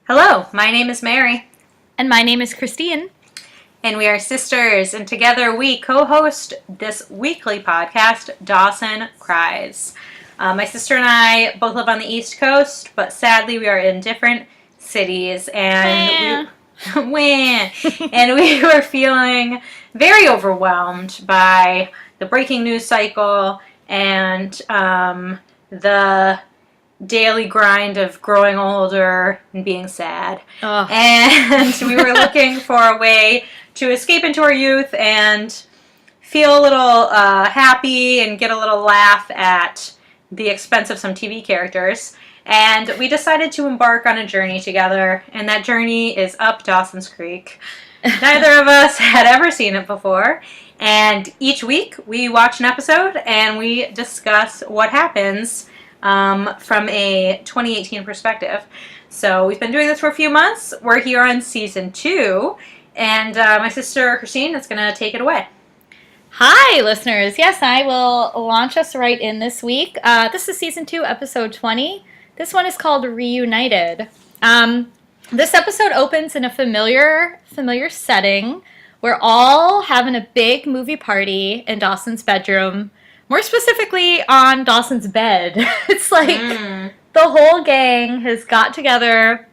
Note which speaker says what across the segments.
Speaker 1: Hello, my name is Mary.
Speaker 2: And my name is Christine.
Speaker 1: And we are sisters, and together we co-host this weekly podcast, Dawson Cries. My sister and I both live on the East Coast, but sadly we are in different cities, and we were feeling very overwhelmed by the breaking news cycle and the daily grind of growing older and being sad.
Speaker 2: Oh.
Speaker 1: And we were looking for a way to escape into our youth and feel a little happy and get a little laugh at the expense of some TV characters. And we decided to embark on a journey together, and that journey is up Dawson's Creek. Neither of us had ever seen it before, and each week we watch an episode and we discuss what happens from a 2018 perspective. So we've been doing this for a few months. We're here on season 2, and my sister Christine is going to take it away.
Speaker 2: Hi, listeners. Yes, I will launch us right in this week. This is season 2, episode 20. This one is called Reunited. This episode opens in a familiar setting. We're all having a big movie party in Dawson's bedroom. More specifically, on Dawson's bed. It's like the whole gang has got together.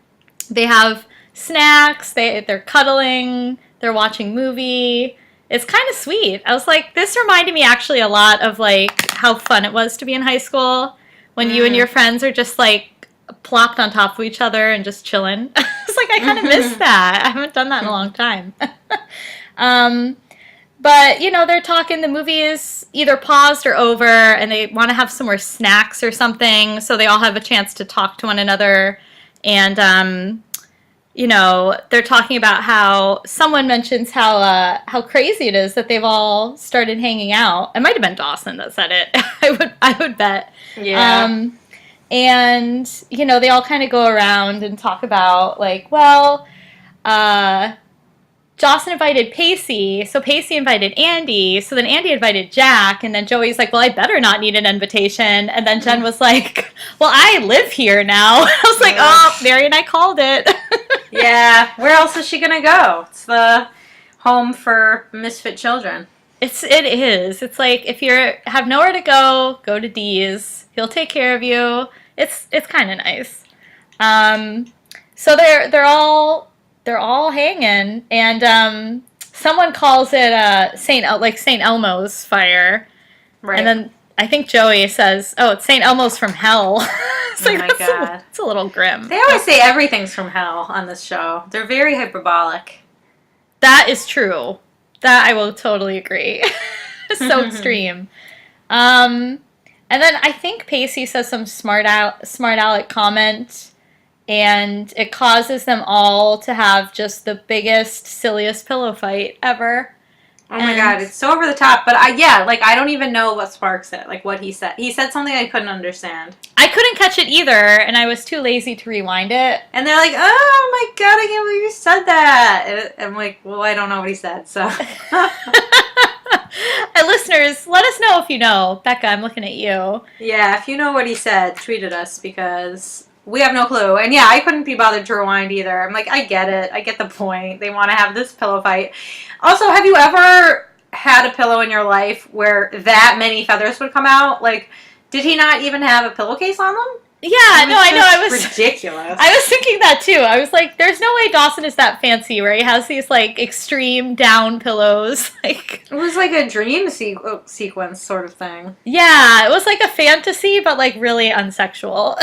Speaker 2: They have snacks. They're cuddling. They're watching movie. It's kind of sweet. I was like, this reminded me actually a lot of like how fun it was to be in high school when you and your friends are just like plopped on top of each other and just chilling. It's like I kind of miss that. I haven't done that in a long time. But, you know, they're talking, the movie is either paused or over, and they want to have some more snacks or something, so they all have a chance to talk to one another. And, you know, they're talking about how someone mentions how crazy it is that they've all started hanging out. It might have been Dawson that said it. I would bet.
Speaker 1: Yeah.
Speaker 2: And, you know, they all kind of go around and talk about, like, well, Dawson invited Pacey, so Pacey invited Andie, so then Andie invited Jack, and then Joey's like, well, I better not need an invitation, and then Jen was like, well, I live here now. I was like, oh, Mary and I called it.
Speaker 1: Yeah, where else is she gonna go? It's the home for misfit children.
Speaker 2: It is. It's like, if you have nowhere to go, go to Dee's. He'll take care of you. It's kind of nice. So they're all hanging, and someone calls it St. Elmo's fire, right? And then I think Joey says, "Oh, it's St. Elmo's from hell." It's like,
Speaker 1: oh my God,
Speaker 2: it's a little grim.
Speaker 1: They always say everything's from hell on this show. They're very hyperbolic.
Speaker 2: That is true. That I will totally agree. So extreme. And then I think Pacey says some smart aleck comment. And it causes them all to have just the biggest, silliest pillow fight ever.
Speaker 1: Oh my God, it's so over the top. But I don't even know what sparks it. Like what he said. He said something I couldn't understand.
Speaker 2: I couldn't catch it either, and I was too lazy to rewind it.
Speaker 1: And they're like, oh my God, I can't believe you said that. And I'm like, well, I don't know what he said, so.
Speaker 2: Listeners, let us know if you know. Becca, I'm looking at you.
Speaker 1: Yeah, if you know what he said, tweet at us, because we have no clue. And yeah, I couldn't be bothered to rewind either. I'm like, I get it. I get the point. They want to have this pillow fight. Also, have you ever had a pillow in your life where that many feathers would come out? Like, did he not even have a pillowcase on them?
Speaker 2: Yeah, no, I know. It was
Speaker 1: ridiculous.
Speaker 2: I was thinking that too. I was like, there's no way Dawson is that fancy where he has these like extreme down pillows. Like,
Speaker 1: it was like a dream sequence sort of thing.
Speaker 2: Yeah, it was like a fantasy, but like really unsexual.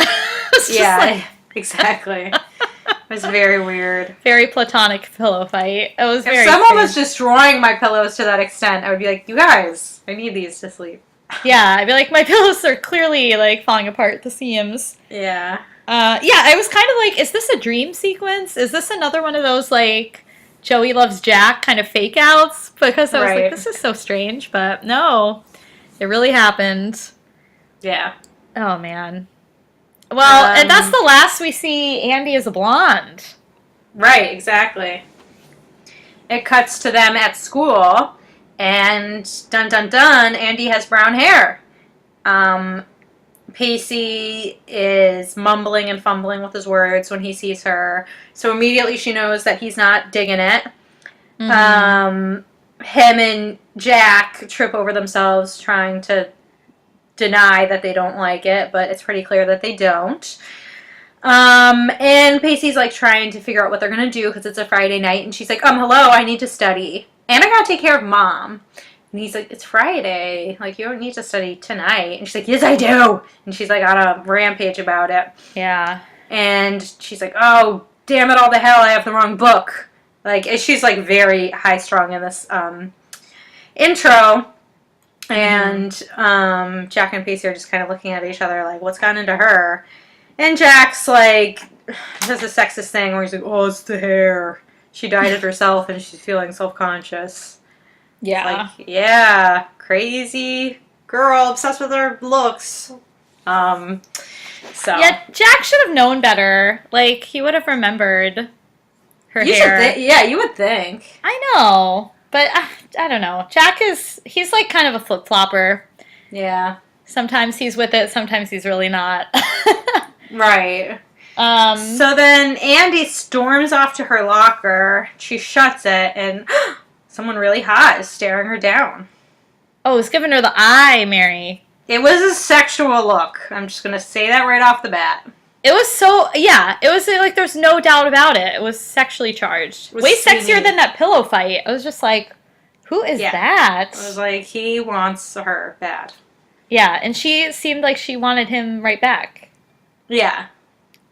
Speaker 1: Yeah, exactly. It was very weird.
Speaker 2: Very platonic pillow fight. It was
Speaker 1: if someone was destroying my pillows to that extent, I would be like, you guys, I need these to sleep.
Speaker 2: Yeah, I'd be like, my pillows are clearly like falling apart at the seams.
Speaker 1: Yeah.
Speaker 2: Yeah, I was kind of like, is this a dream sequence? Is this another one of those like Joey loves Jack kind of fake outs? Because I was like, this is so strange, but no, it really happened.
Speaker 1: Yeah.
Speaker 2: Oh man. Well, and that's the last we see Andie as a blonde.
Speaker 1: Right, exactly. It cuts to them at school. And dun dun dun, Andie has brown hair. Pacey is mumbling and fumbling with his words when he sees her. So immediately she knows that he's not digging it. Him and Jack trip over themselves trying to deny that they don't like it, but it's pretty clear that they don't. And Pacey's like trying to figure out what they're gonna do because it's a Friday night, and she's like, hello, I need to study. And I gotta take care of Mom. And he's like, it's Friday. Like, you don't need to study tonight. And she's like, yes, I do. And she's like on a rampage about it.
Speaker 2: Yeah. And
Speaker 1: she's like, oh, damn it all to hell, I have the wrong book. Like, she's like very high-strung in this intro. And Jack and Pacey are just kind of looking at each other like, what's gotten into her? And Jack's like, does a sexist thing where he's like, oh, it's the hair. She dyed it herself and she's feeling self-conscious.
Speaker 2: Yeah.
Speaker 1: Like, yeah, crazy girl obsessed with her looks. So.
Speaker 2: Yeah, Jack should have known better. Like, he would have remembered her hair.
Speaker 1: You would think.
Speaker 2: I know, but I don't know. He's like kind of a flip-flopper.
Speaker 1: Yeah.
Speaker 2: Sometimes he's with it, sometimes he's really not.
Speaker 1: Right. So then Andie storms off to her locker. She shuts it, and someone really hot is staring her down.
Speaker 2: Oh, it's giving her the eye, Mary.
Speaker 1: It was a sexual look. I'm just going to say that right off the bat.
Speaker 2: It was it was like there's no doubt about it. It was sexually charged. Way sexier than that pillow fight. I was just like, who is that?
Speaker 1: I was like, he wants her bad.
Speaker 2: Yeah, and she seemed like she wanted him right back.
Speaker 1: Yeah.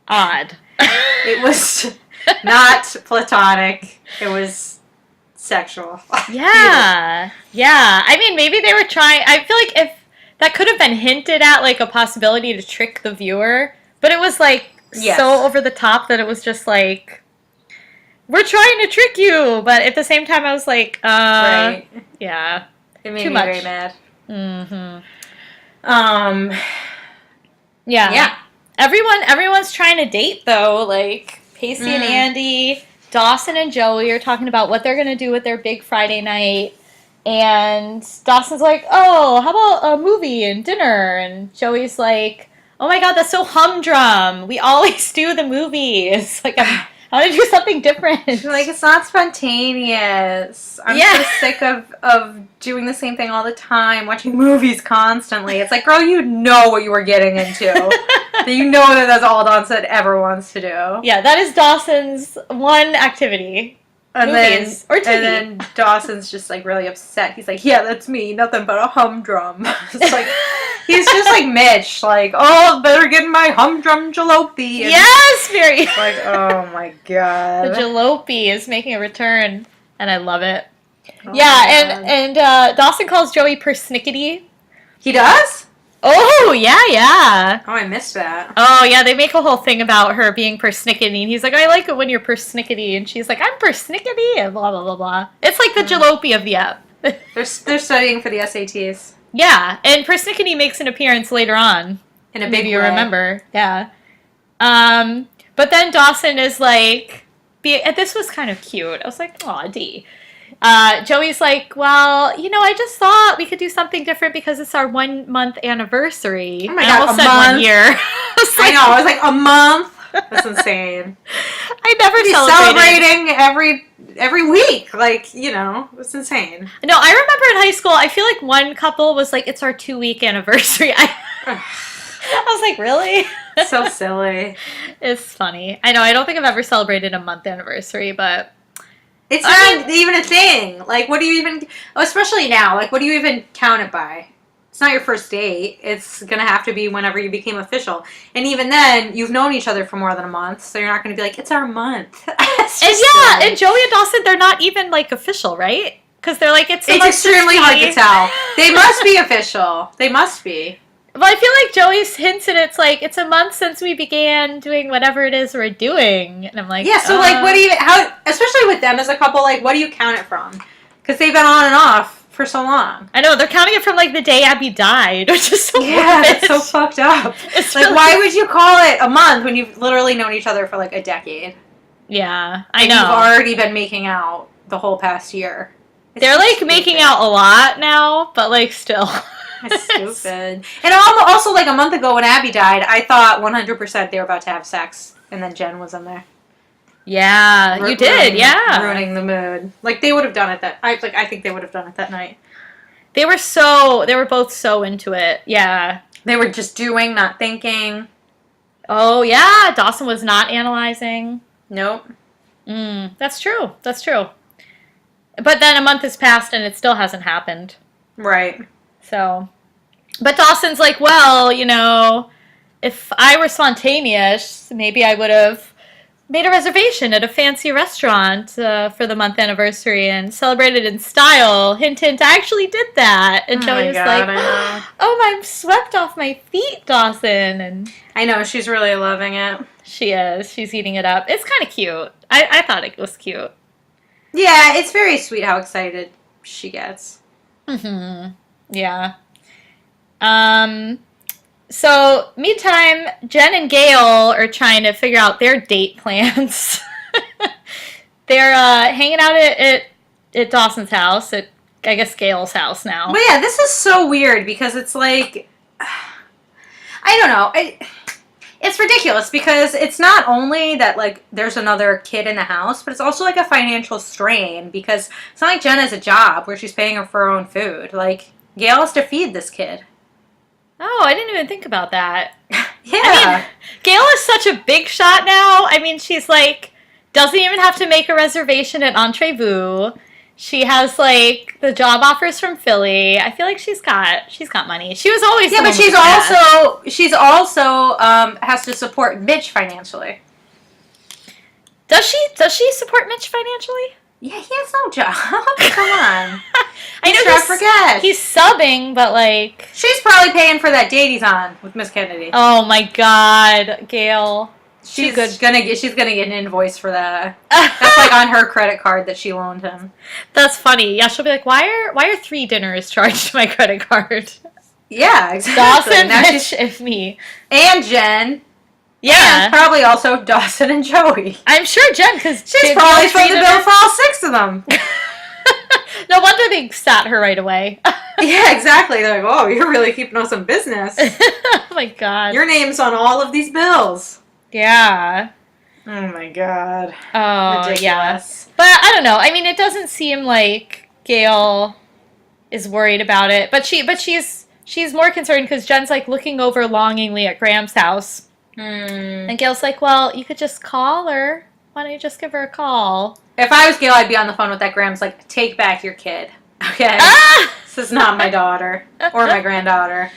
Speaker 2: Odd.
Speaker 1: It was not platonic. It was sexual.
Speaker 2: Yeah. Yeah. I mean, maybe they were trying. I feel like if that could have been hinted at, like a possibility to trick the viewer, but it was like so over the top that it was just like, we're trying to trick you. But at the same time, I was like, right. Yeah.
Speaker 1: It made me very mad.
Speaker 2: Yeah. Everyone's trying to date though, like Pacey and Andie, Dawson and Joey are talking about what they're gonna do with their big Friday night, and Dawson's like, oh, how about a movie and dinner? And Joey's like, oh my god, that's so humdrum. We always do the movies. Like, I want to do something different.
Speaker 1: Like, it's not spontaneous. I'm so sick of doing the same thing all the time, watching movies constantly. It's like, girl, you know what you were getting into. You know that that's all Dawson ever wants to do.
Speaker 2: Yeah, that is Dawson's one activity.
Speaker 1: And
Speaker 2: movies or TV.
Speaker 1: And then Dawson's just like really upset. He's like, yeah, that's me, nothing but a humdrum. It's like, he's just like Mitch, like, oh, better get my humdrum jalopy. And
Speaker 2: yes, Mary.
Speaker 1: Like, oh my god.
Speaker 2: The jalopy is making a return, and I love it. Oh yeah, and Dawson calls Joey persnickety.
Speaker 1: He does?
Speaker 2: Oh, yeah.
Speaker 1: Oh, I missed that.
Speaker 2: Oh, yeah, they make a whole thing about her being persnickety, and he's like, I like it when you're persnickety, and she's like, I'm persnickety, and blah, blah, blah, blah. It's like the jalopy of the app.
Speaker 1: They're studying for the SATs.
Speaker 2: Yeah, and persnickety makes an appearance later on.
Speaker 1: In a big
Speaker 2: Maybe you
Speaker 1: way.
Speaker 2: remember. Yeah. But then Dawson is like, and this was kind of cute. I was like, aw, D. Joey's like, well, I just thought we could do something different because it's our 1 month anniversary.
Speaker 1: Oh my god,
Speaker 2: I almost said 1 year.
Speaker 1: I know, I was like, a month? That's insane.
Speaker 2: I never
Speaker 1: celebrating every week. Like, it's insane.
Speaker 2: No, I remember in high school, I feel like one couple was like, it's our 2-week anniversary. I was like, really?
Speaker 1: So silly.
Speaker 2: It's funny. I know, I don't think I've ever celebrated a month anniversary, but...
Speaker 1: It's not even a thing. Like, what do you even... especially now. Like, what do you even count it by? It's not your first date. It's going to have to be whenever you became official. And even then, you've known each other for more than a month, so you're not going to be like, it's our month.
Speaker 2: And Joey and Dawson, they're not even, like, official, right? Because they're like, it's
Speaker 1: extremely hard to tell. They must be official. They must be.
Speaker 2: Well, I feel like Joey's hints and it's like, it's a month since we began doing whatever it is we're doing. And I'm like,
Speaker 1: yeah, so like, especially with them as a couple, like, what do you count it from? Because they've been on and off for so long.
Speaker 2: I know, they're counting it from like the day Abby died, which is so
Speaker 1: that's so fucked up. It's like, why would you call it a month when you've literally known each other for like a decade?
Speaker 2: Yeah, I know.
Speaker 1: You've already been making out the whole past year.
Speaker 2: They're like making out a lot now, but like still.
Speaker 1: That's stupid. And also, like, a month ago when Abby died, I thought 100% they were about to have sex. And then Jen was in there.
Speaker 2: Yeah, you did, yeah.
Speaker 1: Ruining the mood. Like, they would have done it I think they would have done it that night.
Speaker 2: They were both so into it, yeah.
Speaker 1: They were just doing, not thinking.
Speaker 2: Oh, yeah, Dawson was not analyzing.
Speaker 1: Nope.
Speaker 2: That's true. But then a month has passed and it still hasn't happened.
Speaker 1: Right.
Speaker 2: So, but Dawson's like, well, you know, if I were spontaneous, maybe I would have made a reservation at a fancy restaurant for the month anniversary and celebrated in style. Hint, hint, I actually did that. And Joey's like, oh, I'm swept off my feet, Dawson. And
Speaker 1: I know, she's really loving it.
Speaker 2: She is. She's eating it up. It's kind of cute. I thought it was cute.
Speaker 1: Yeah, it's very sweet how excited she gets.
Speaker 2: Mm-hmm. Yeah. So, meantime, Jen and Gail are trying to figure out their date plans. They're hanging out at Dawson's house, at, I guess, Gail's house now.
Speaker 1: But yeah, this is so weird because it's like, I don't know. It's ridiculous because it's not only that, like, there's another kid in the house, but it's also, like, a financial strain because it's not like Jen has a job where she's paying for her own food. Like, Gail has to feed this kid.
Speaker 2: Oh, I didn't even think about that.
Speaker 1: Yeah.
Speaker 2: I mean, Gail is such a big shot now. I mean, she's, like, doesn't even have to make a reservation at Entre Nous. She has, like, the job offers from Philly. I feel like she's got money. She was always
Speaker 1: but she's also has to support Mitch financially.
Speaker 2: Does she support Mitch financially?
Speaker 1: Yeah, he has no job. Come on.
Speaker 2: I know
Speaker 1: forget.
Speaker 2: He's subbing, but like
Speaker 1: she's probably paying for that date he's on with Miss Kennedy.
Speaker 2: Oh my God, Gail.
Speaker 1: She's gonna get an invoice for that. That's like on her credit card that she loaned him.
Speaker 2: That's funny. Yeah, she'll be like, why are 3 dinners charged to my credit card?
Speaker 1: Yeah, exactly.
Speaker 2: Dawson, Mitch, and me.
Speaker 1: And Jen.
Speaker 2: Yeah.
Speaker 1: And probably also Dawson and Joey.
Speaker 2: I'm sure Jen, because
Speaker 1: she's probably paid the bill for all 6 of them.
Speaker 2: No wonder they sat her right away.
Speaker 1: Yeah, exactly. They're like, oh, you're really keeping us in business.
Speaker 2: Oh my God.
Speaker 1: Your name's on all of these bills.
Speaker 2: Yeah.
Speaker 1: Oh my God.
Speaker 2: Oh,
Speaker 1: ridiculous.
Speaker 2: Yeah. But I don't know. I mean, it doesn't seem like Gail is worried about it. But she's more concerned because Jen's like looking over longingly at Graham's house. And Gail's like, well, you could just call her. Why don't you just give her a call?
Speaker 1: If I was Gail, I'd be on the phone with that Graham's like, take back your kid. Okay? This is not my daughter or my granddaughter.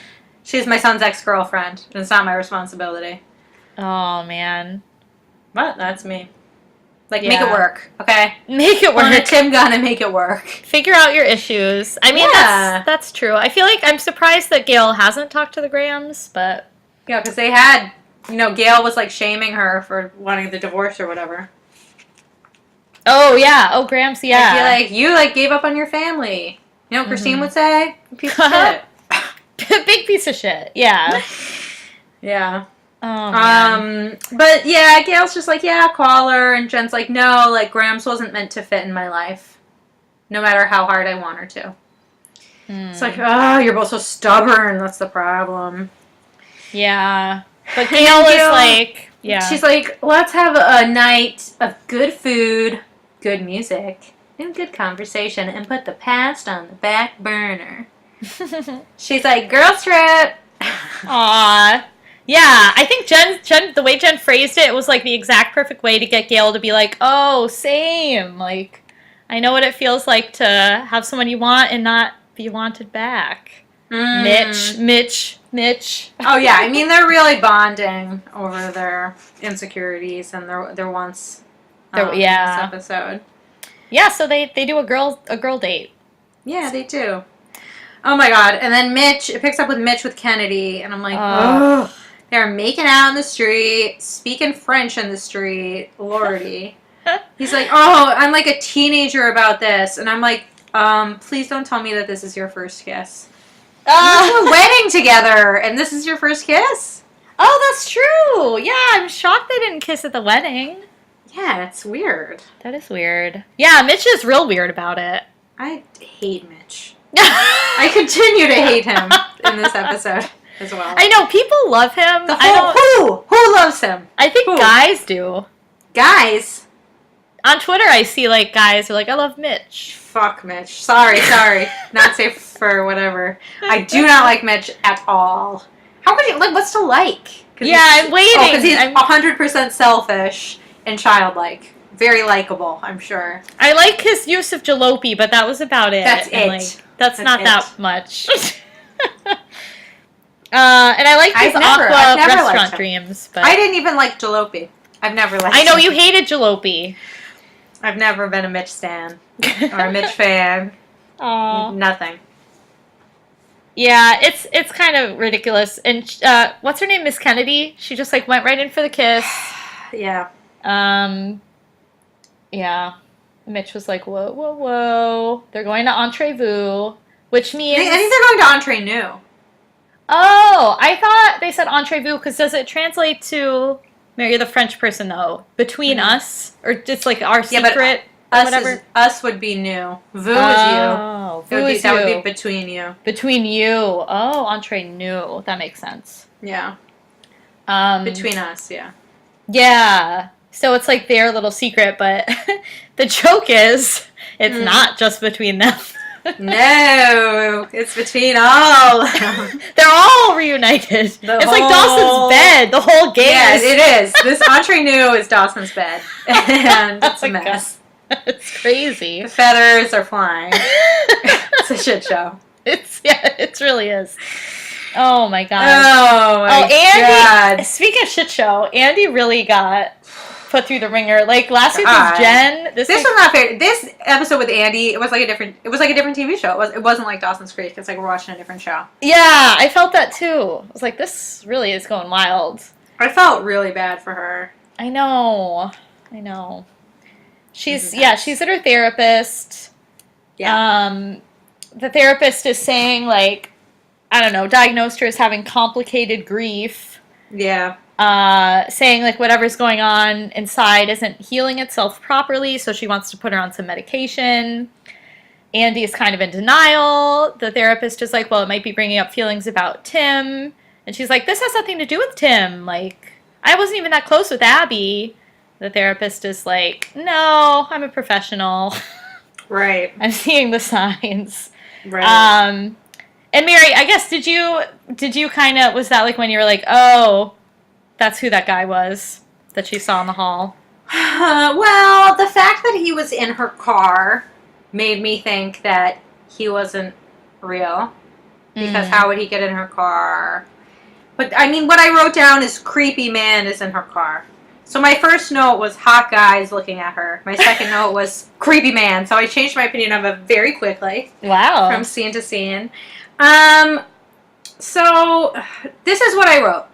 Speaker 1: She's my son's ex-girlfriend. It's not my responsibility.
Speaker 2: Oh, man.
Speaker 1: But that's me. Like, make it work, okay?
Speaker 2: Make it work.
Speaker 1: Put a Tim gun and make it work.
Speaker 2: Figure out your issues. I mean, that's true. I feel like I'm surprised that Gail hasn't talked to the Grahams, but...
Speaker 1: Yeah, because they had... You know, Gail was, like, shaming her for wanting the divorce or whatever.
Speaker 2: Oh, yeah. Oh, Grams, yeah.
Speaker 1: I feel like you, like, gave up on your family. You know what Christine would say? Piece of shit.
Speaker 2: Big piece of shit, yeah.
Speaker 1: Yeah.
Speaker 2: Oh, man.
Speaker 1: But, yeah, Gail's just like, yeah, call her. And Jen's like, no, like, Grams wasn't meant to fit in my life. No matter how hard I want her to. It's like, oh, you're both so stubborn. That's the problem.
Speaker 2: Yeah. But Gail is like, yeah.
Speaker 1: She's like, let's have a night of good food, good music, and good conversation, and put the past on the back burner. She's like, girls trip.
Speaker 2: Aw. Yeah, I think Jen, the way Jen phrased it, was like the exact perfect way to get Gail to be like, oh, same. Like, I know what it feels like to have someone you want and not be wanted back. Mitch.
Speaker 1: Oh, yeah. I mean, they're really bonding over their insecurities and their wants in this episode.
Speaker 2: Yeah, so they do a girl date.
Speaker 1: Yeah, they do. Oh, my God. And then it picks up with Mitch with Kennedy. And I'm like, oh. They're making out in the street, speaking French in the street. Lordy. He's like, oh, I'm like a teenager about this. And I'm like, please don't tell me that this is your first kiss. You went to a wedding together, and this is your first kiss?
Speaker 2: Oh, that's true. Yeah, I'm shocked they didn't kiss at the wedding.
Speaker 1: Yeah, that's weird.
Speaker 2: That is weird. Yeah, Mitch is real weird about it.
Speaker 1: I hate Mitch. I continue to hate him in this episode as well.
Speaker 2: I know, people love him.
Speaker 1: Who loves him?
Speaker 2: I think guys do.
Speaker 1: Guys?
Speaker 2: On Twitter, I see, like, guys are like, I love Mitch.
Speaker 1: Fuck Mitch. Sorry. Not safe for whatever. I do not like Mitch at all. How could you, like, what's to like?
Speaker 2: Yeah, I'm waiting.
Speaker 1: Oh, because he's 100% selfish and childlike. Very likable, I'm sure.
Speaker 2: I like his use of jalopy, but that was about it.
Speaker 1: That's it.
Speaker 2: Like, that's not it. That much. And I like his aqua restaurant dreams. But
Speaker 1: I didn't even like jalopy. I've never liked
Speaker 2: I know, you hated jalopy.
Speaker 1: I've never been a Mitch stan. Or a Mitch fan.
Speaker 2: Aww.
Speaker 1: Nothing.
Speaker 2: Yeah, it's kind of ridiculous. And what's her name? Miss Kennedy? She just, like, went right in for the kiss.
Speaker 1: Yeah.
Speaker 2: Yeah. Mitch was like, whoa, whoa, whoa. They're going to Entre Nous, which means...
Speaker 1: I think they're going to Entre Nous.
Speaker 2: Oh, I thought they said Entre Nous, because does it translate to... Marry the French person, though. Between us? Or just, like, our secret?
Speaker 1: Us,
Speaker 2: whatever?
Speaker 1: Us would be new. Vous is you.
Speaker 2: Oh, vous is you.
Speaker 1: That would be between you.
Speaker 2: Between you. Oh, Entre Nous. That makes sense.
Speaker 1: Yeah. Between us, yeah.
Speaker 2: Yeah. So it's like their little secret, but the joke is it's not just between them.
Speaker 1: No, it's between all.
Speaker 2: They're all reunited. It's like Dawson's bed. The whole game.
Speaker 1: Yeah, it is. This Entre Nous is Dawson's bed, and it's a mess.
Speaker 2: It's crazy.
Speaker 1: The feathers are flying. It's a shit show.
Speaker 2: It really is. Oh my god.
Speaker 1: Andy.
Speaker 2: God. Speaking of shit show, Andie really got put through the ringer. Like last week was Jen. This was
Speaker 1: not fair. This episode with Andie, it was like a different TV show. It wasn't like Dawson's Creek. It's like we're watching a different show.
Speaker 2: Yeah, I felt that too. I was like, this really is going wild.
Speaker 1: I felt really bad for her.
Speaker 2: I know. She's at her therapist. Yeah. The therapist is saying, like, I don't know, diagnosed her as having complicated grief.
Speaker 1: Yeah.
Speaker 2: Saying, like, whatever's going on inside isn't healing itself properly, so she wants to put her on some medication. Andie is kind of in denial. The therapist is like, well, it might be bringing up feelings about Tim. And she's like, this has nothing to do with Tim. Like, I wasn't even that close with Abby. The therapist is like, no, I'm a professional.
Speaker 1: Right.
Speaker 2: I'm seeing the signs.
Speaker 1: Right.
Speaker 2: And Mary, I guess, did you kind of, was that like when you were like, oh, that's who that guy was that she saw in the hall?
Speaker 1: Well, the fact that he was in her car made me think that he wasn't real. Because how would he get in her car? But, I mean, what I wrote down is creepy man is in her car. So my first note was hot guys looking at her. My second note was creepy man. So I changed my opinion of it very quickly.
Speaker 2: Wow.
Speaker 1: From scene to scene. So this is what I wrote.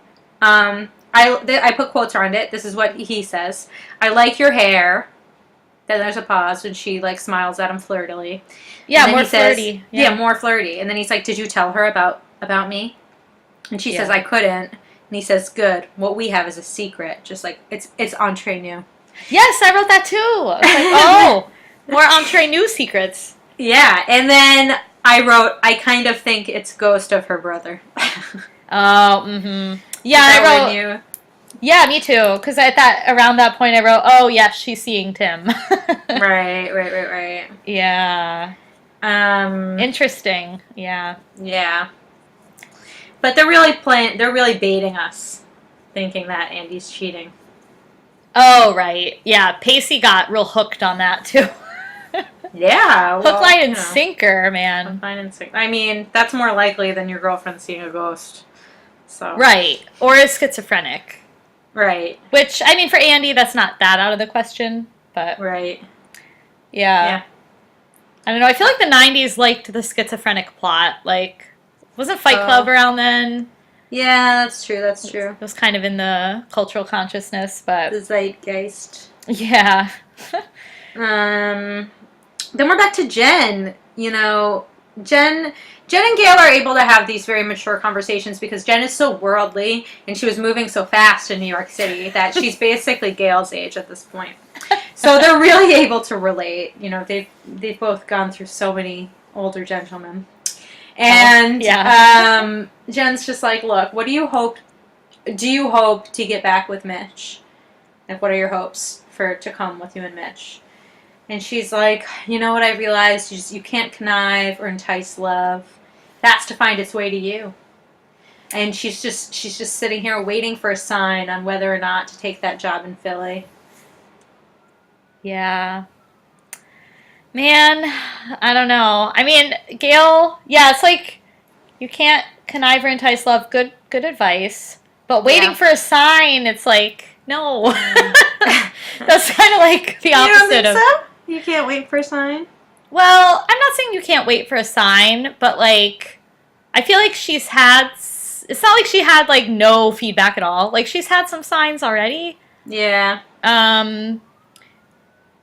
Speaker 1: I put quotes around it. This is what he says. I like your hair. Then there's a pause and she like smiles at him flirtily.
Speaker 2: Yeah, more flirty.
Speaker 1: Yeah, more flirty. And then he's like, did you tell her about me? And she says, I couldn't. And he says, good. What we have is a secret. Just like, it's Entre Nous.
Speaker 2: Yes, I wrote that too. I was like, oh, more Entre Nous secrets.
Speaker 1: Yeah, and then I wrote, I kind of think it's ghost of her brother.
Speaker 2: Oh, mm-hmm. Yeah, I wrote. Yeah, me too. Because around that point I wrote, oh, yes, she's seeing Tim.
Speaker 1: Right.
Speaker 2: Yeah. Interesting. Yeah.
Speaker 1: Yeah. But they're really baiting us, thinking that Andie's cheating.
Speaker 2: Oh, right. Yeah, Pacey got real hooked on that, too.
Speaker 1: Yeah. Well,
Speaker 2: hook, line, and sinker, man.
Speaker 1: Hook, line, and sinker. I mean, that's more likely than your girlfriend seeing a ghost. So.
Speaker 2: Right. Or a schizophrenic.
Speaker 1: Right.
Speaker 2: Which, I mean, for Andie, that's not that out of the question, but...
Speaker 1: Right.
Speaker 2: Yeah. I don't know, I feel like the 90s liked the schizophrenic plot, like... Wasn't Fight Club around then?
Speaker 1: Yeah, that's true.
Speaker 2: It was kind of in the cultural consciousness, but...
Speaker 1: The zeitgeist.
Speaker 2: Yeah.
Speaker 1: Then we're back to Jen. You know, Jen and Gail are able to have these very mature conversations because Jen is so worldly and she was moving so fast in New York City that she's basically Gail's age at this point. So they're really able to relate. You know, they've both gone through so many older gentleman. And Jen's just like, look, what do you hope to get back with Mitch? Like, what are your hopes to come with you and Mitch? And she's like, you know what I realized? You can't connive or entice love. That's to find its way to you. And she's just sitting here waiting for a sign on whether or not to take that job in Philly.
Speaker 2: Yeah. Man, I don't know. I mean, Gail, yeah, it's like you can't connive or entice love. Good advice. But waiting for a sign, it's like, no. That's kind of like the opposite
Speaker 1: you don't think so? You can't wait for a sign?
Speaker 2: Well, I'm not saying you can't wait for a sign, but like I feel like it's not like she had like no feedback at all. Like she's had some signs already.
Speaker 1: Yeah.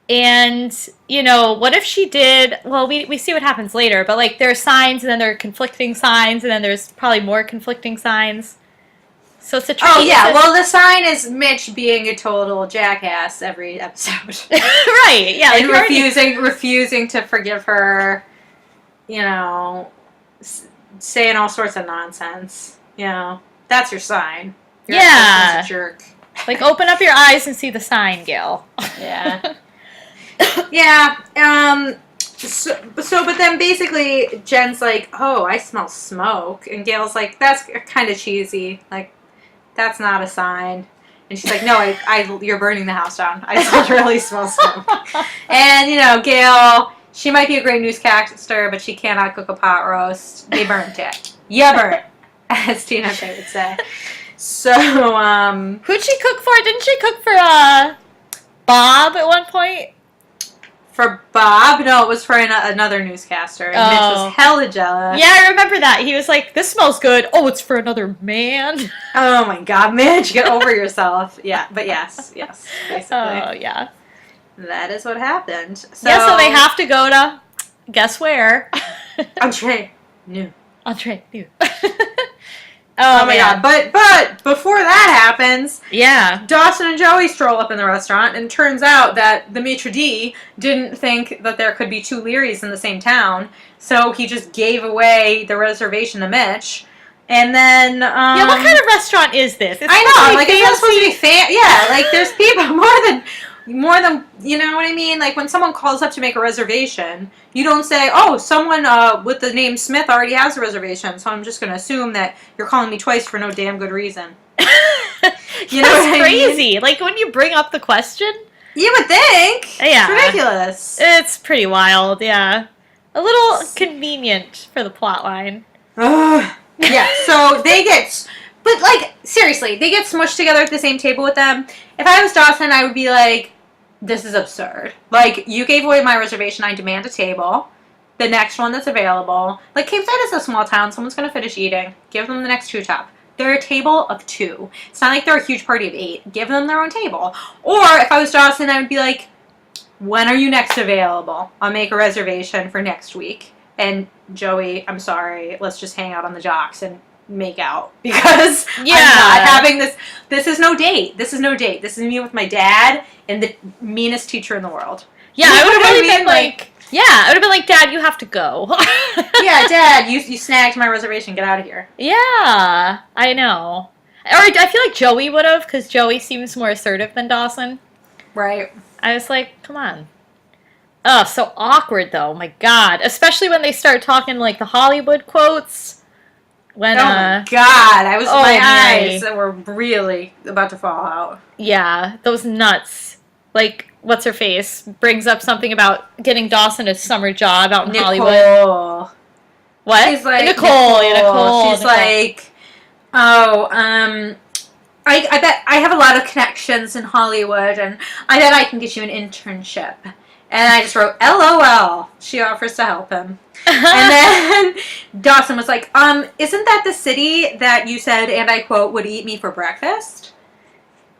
Speaker 2: And, you know, what if she did, well, we see what happens later, but, like, there are signs, and then there are conflicting signs, and then there's probably more conflicting signs. So it's a tricky...
Speaker 1: Oh, yeah, well, the sign is Mitch being a total jackass every episode.
Speaker 2: Right, yeah.
Speaker 1: And refusing to forgive her, you know, saying all sorts of nonsense. You know, that's your sign. You're a jerk.
Speaker 2: Like, open up your eyes and see the sign, Gail.
Speaker 1: Yeah. Yeah, but then basically Jen's like, oh, I smell smoke. And Gail's like, that's kind of cheesy. Like, that's not a sign. And she's like, no, you're burning the house down. I literally smell smoke. And, you know, Gail, she might be a great newscaster, but she cannot cook a pot roast. They burnt it. You burnt, as Tina Fey would say. So,
Speaker 2: who'd she cook for? Didn't she cook for, Bob at one point?
Speaker 1: For Bob? No, it was for another newscaster. And Mitch was hella jealous.
Speaker 2: Yeah, I remember that. He was like, this smells good. Oh, it's for another man.
Speaker 1: Oh my god, Mitch, get over yourself. Yeah, but yes, basically.
Speaker 2: Oh, yeah.
Speaker 1: That is what happened. So,
Speaker 2: yeah, so they have to go to, guess where?
Speaker 1: Entre Nous.
Speaker 2: Entre Nous.
Speaker 1: Oh my god, but before that happens, Dawson and Joey stroll up in the restaurant, and it turns out that the maitre d' didn't think that there could be two Learys in the same town, so he just gave away the reservation to Mitch. And then,
Speaker 2: yeah, what kind of restaurant is this?
Speaker 1: I know, like, it's not supposed to be yeah, like, there's people more than, you know what I mean? Like, when someone calls up to make a reservation, you don't say, oh, someone with the name Smith already has a reservation, so I'm just going to assume that you're calling me twice for no damn good reason.
Speaker 2: You know what crazy. I mean? Like, when you bring up the question.
Speaker 1: You would think.
Speaker 2: Yeah.
Speaker 1: It's ridiculous.
Speaker 2: It's pretty wild, yeah. A little convenient for the plot line.
Speaker 1: Yeah, so they get... But, like, seriously, they get smushed together at the same table with them. If I was Dawson, I would be like, this is absurd. Like, you gave away my reservation, I demand a table. The next one that's available. Like, Cape Side is a small town, someone's going to finish eating. Give them the next two top. They're a table of 2. It's not like they're a huge party of 8. Give them their own table. Or, if I was Dawson, I would be like, when are you next available? I'll make a reservation for next week. And, Joey, I'm sorry, let's just hang out on the docks and make out, because I'm not having this. This is no date. This is me with my dad and the meanest teacher in the world.
Speaker 2: Yeah, I would have really been like, I would have been like, Dad, you have to go.
Speaker 1: Yeah, Dad, you snagged my reservation. Get out of here.
Speaker 2: Yeah, I know. Or I feel like Joey would have, because Joey seems more assertive than Dawson.
Speaker 1: Right.
Speaker 2: I was like, come on. Oh, so awkward, though. My God. Especially when they start talking, like, the Hollywood quotes. When,
Speaker 1: oh my god, my eyes were really about to fall out.
Speaker 2: Yeah, those nuts. Like, what's her face brings up something about getting Dawson a summer job out in Hollywood. What?
Speaker 1: She's like,
Speaker 2: Nicole.
Speaker 1: She's like, oh, I bet I have a lot of connections in Hollywood, and I bet I can get you an internship. And I just wrote, LOL. She offers to help him. And then Dawson was like, isn't that the city that you said, and I quote, would eat me for breakfast?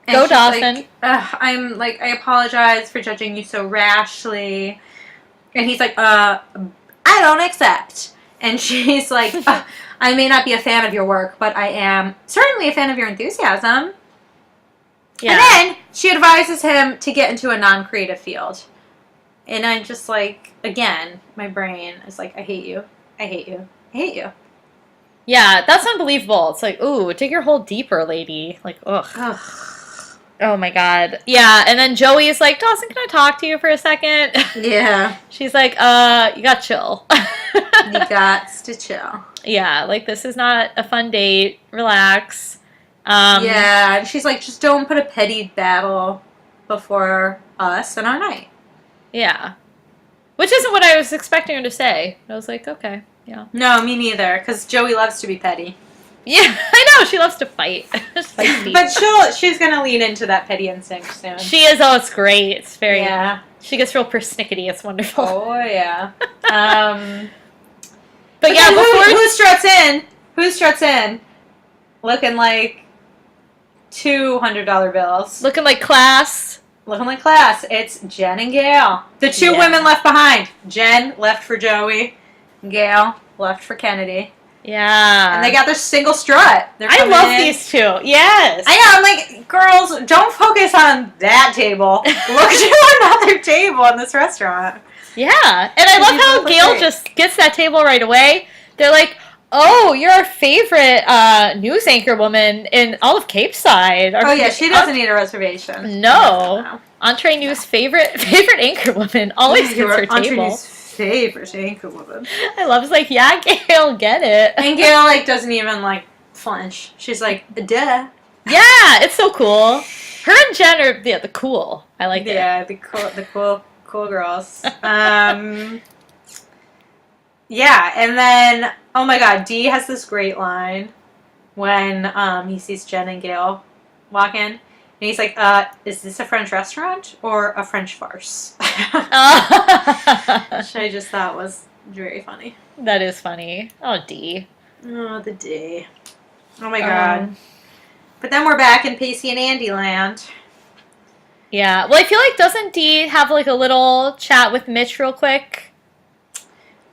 Speaker 1: And
Speaker 2: go, Dawson.
Speaker 1: Like, I apologize for judging you so rashly. And he's like, I don't accept. And she's like, I may not be a fan of your work, but I am certainly a fan of your enthusiasm. Yeah. And then she advises him to get into a non-creative field. And I'm just like, again, my brain is like, I hate you. I hate you. I hate you.
Speaker 2: Yeah, that's unbelievable. It's like, ooh, dig your hole deeper, lady. Like, ugh.
Speaker 1: Ugh.
Speaker 2: Oh my god. Yeah, and then Joey is like, Dawson, can I talk to you for a second?
Speaker 1: Yeah.
Speaker 2: She's like, you got chill.
Speaker 1: You got to chill.
Speaker 2: Yeah, like, this is not a fun date. Relax.
Speaker 1: Yeah, and she's like, just don't put a petty battle before us and our night.
Speaker 2: Yeah. Which isn't what I was expecting her to say. I was like, okay, yeah.
Speaker 1: No, me neither, because Joey loves to be petty.
Speaker 2: Yeah, I know. She loves to fight.
Speaker 1: But she's going to lean into that petty instinct soon.
Speaker 2: She is. Oh, it's great. It's very...
Speaker 1: Yeah.
Speaker 2: She gets real persnickety. It's wonderful.
Speaker 1: Oh, yeah.
Speaker 2: But yeah,
Speaker 1: who struts in? Who struts in? Looking like $200 bills.
Speaker 2: Looking like class.
Speaker 1: Looking like class. It's Jen and Gail. The two women left behind. Jen left for Joey. Gail left for Kennedy.
Speaker 2: Yeah.
Speaker 1: And they got their single strut.
Speaker 2: I love these two. Yes.
Speaker 1: I'm like, girls, don't focus on that table. Look to another table in this restaurant.
Speaker 2: Yeah. And I love how Gail just gets that table right away. They're like, oh, you're our favorite news anchor woman in all of Cape Side.
Speaker 1: Oh, yeah, she doesn't need a reservation.
Speaker 2: No. Entre Nous' favorite anchor woman always gets her
Speaker 1: Entre
Speaker 2: table.
Speaker 1: Nous' favorite anchor woman.
Speaker 2: I love it's like, yeah, Gail, get it.
Speaker 1: And Gail, like, doesn't even, like, flinch. She's like, duh.
Speaker 2: Yeah, it's so cool. Her and Jen are, the cool. I like it.
Speaker 1: Yeah, the cool girls. Yeah, and then, oh my god, Dee has this great line when he sees Jen and Gail walk in. And he's like, is this a French restaurant or a French farce? Which I just thought was very funny.
Speaker 2: That is funny. Oh, Dee.
Speaker 1: Oh, the Dee. Oh my god. But then we're back in Pacey and Andie land.
Speaker 2: Yeah. Well, I feel like, doesn't Dee have like a little chat with Mitch real quick?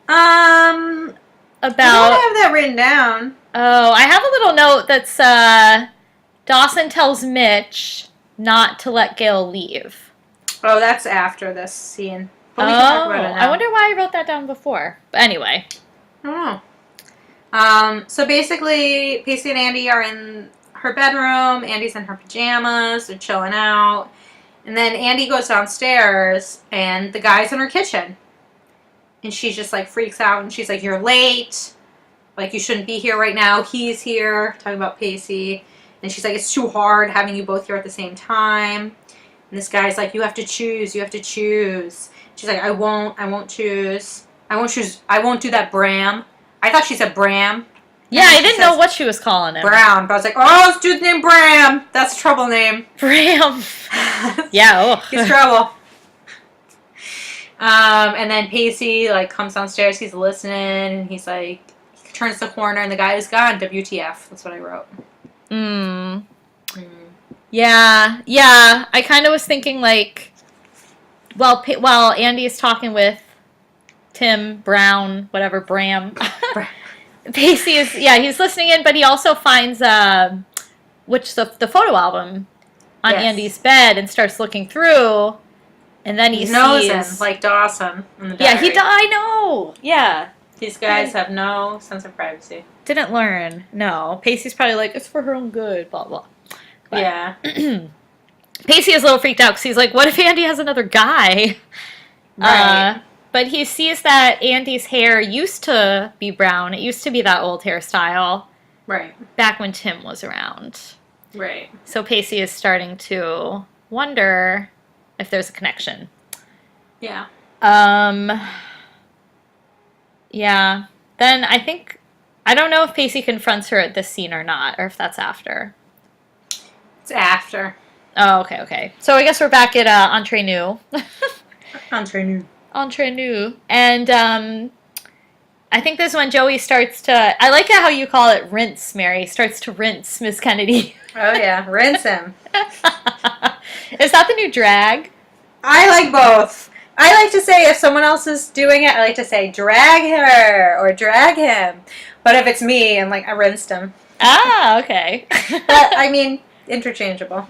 Speaker 1: I don't have that written down.
Speaker 2: Oh, I have a little note that's Dawson tells Mitch not to let Gail leave.
Speaker 1: Oh, that's after this scene. But we can talk about it now.
Speaker 2: I wonder why I wrote that down before. But anyway.
Speaker 1: I don't know. So basically, Pacey and Andie are in her bedroom. Andie's in her pajamas. They're chilling out. And then Andie goes downstairs, and the guy's in her kitchen. And she just, like, freaks out, and she's like, you're late. Like, you shouldn't be here right now. He's here. Talking about Pacey. And she's like, it's too hard having you both here at the same time. And this guy's like, you have to choose. You have to choose. She's like, I won't choose. I won't do that Bram. I thought she said Bram.
Speaker 2: Yeah, I didn't know what she was calling him.
Speaker 1: Brown. But I was like, oh, this dude's named Bram. That's a trouble name.
Speaker 2: Bram. Yeah,
Speaker 1: He's trouble. And then Pacey, like, comes downstairs. He's listening. And he's like, he turns the corner. And the guy is gone. WTF. That's what I wrote.
Speaker 2: Yeah. I kind of was thinking, like, while Andie is talking with Tim Brown, whatever, Bram, Pacey is, he's listening in, but he also finds the photo album on Andie's bed and starts looking through, and then he
Speaker 1: knows
Speaker 2: sees...
Speaker 1: him, like Dawson in the diary.
Speaker 2: Yeah, I know! Yeah.
Speaker 1: These guys have no sense of privacy.
Speaker 2: Didn't learn. No. Pacey's probably like, it's for her own good, blah, blah. But,
Speaker 1: yeah.
Speaker 2: Pacey is a little freaked out because he's like, what if Andie has another guy?
Speaker 1: Right.
Speaker 2: But he sees that Andie's hair used to be brown. It used to be that old hairstyle.
Speaker 1: Right.
Speaker 2: Back when Tim was around.
Speaker 1: Right.
Speaker 2: So Pacey is starting to wonder if there's a connection.
Speaker 1: Yeah.
Speaker 2: Yeah. Then I don't know if Pacey confronts her at this scene or not, or if that's after.
Speaker 1: It's after.
Speaker 2: Oh, okay. So I guess we're back at Entre Nous.
Speaker 1: Entre Nous.
Speaker 2: Entre Nous. And I think this is when Joey starts to... I like how you call it rinse, Mary. Starts to rinse Miss Kennedy.
Speaker 1: Oh, yeah. Rinse him.
Speaker 2: Is that the new drag?
Speaker 1: I like both. I like to say if someone else is doing it, I like to say drag her or drag him. But if it's me, I'm like, I rinsed him.
Speaker 2: Ah, okay.
Speaker 1: But, I mean, interchangeable.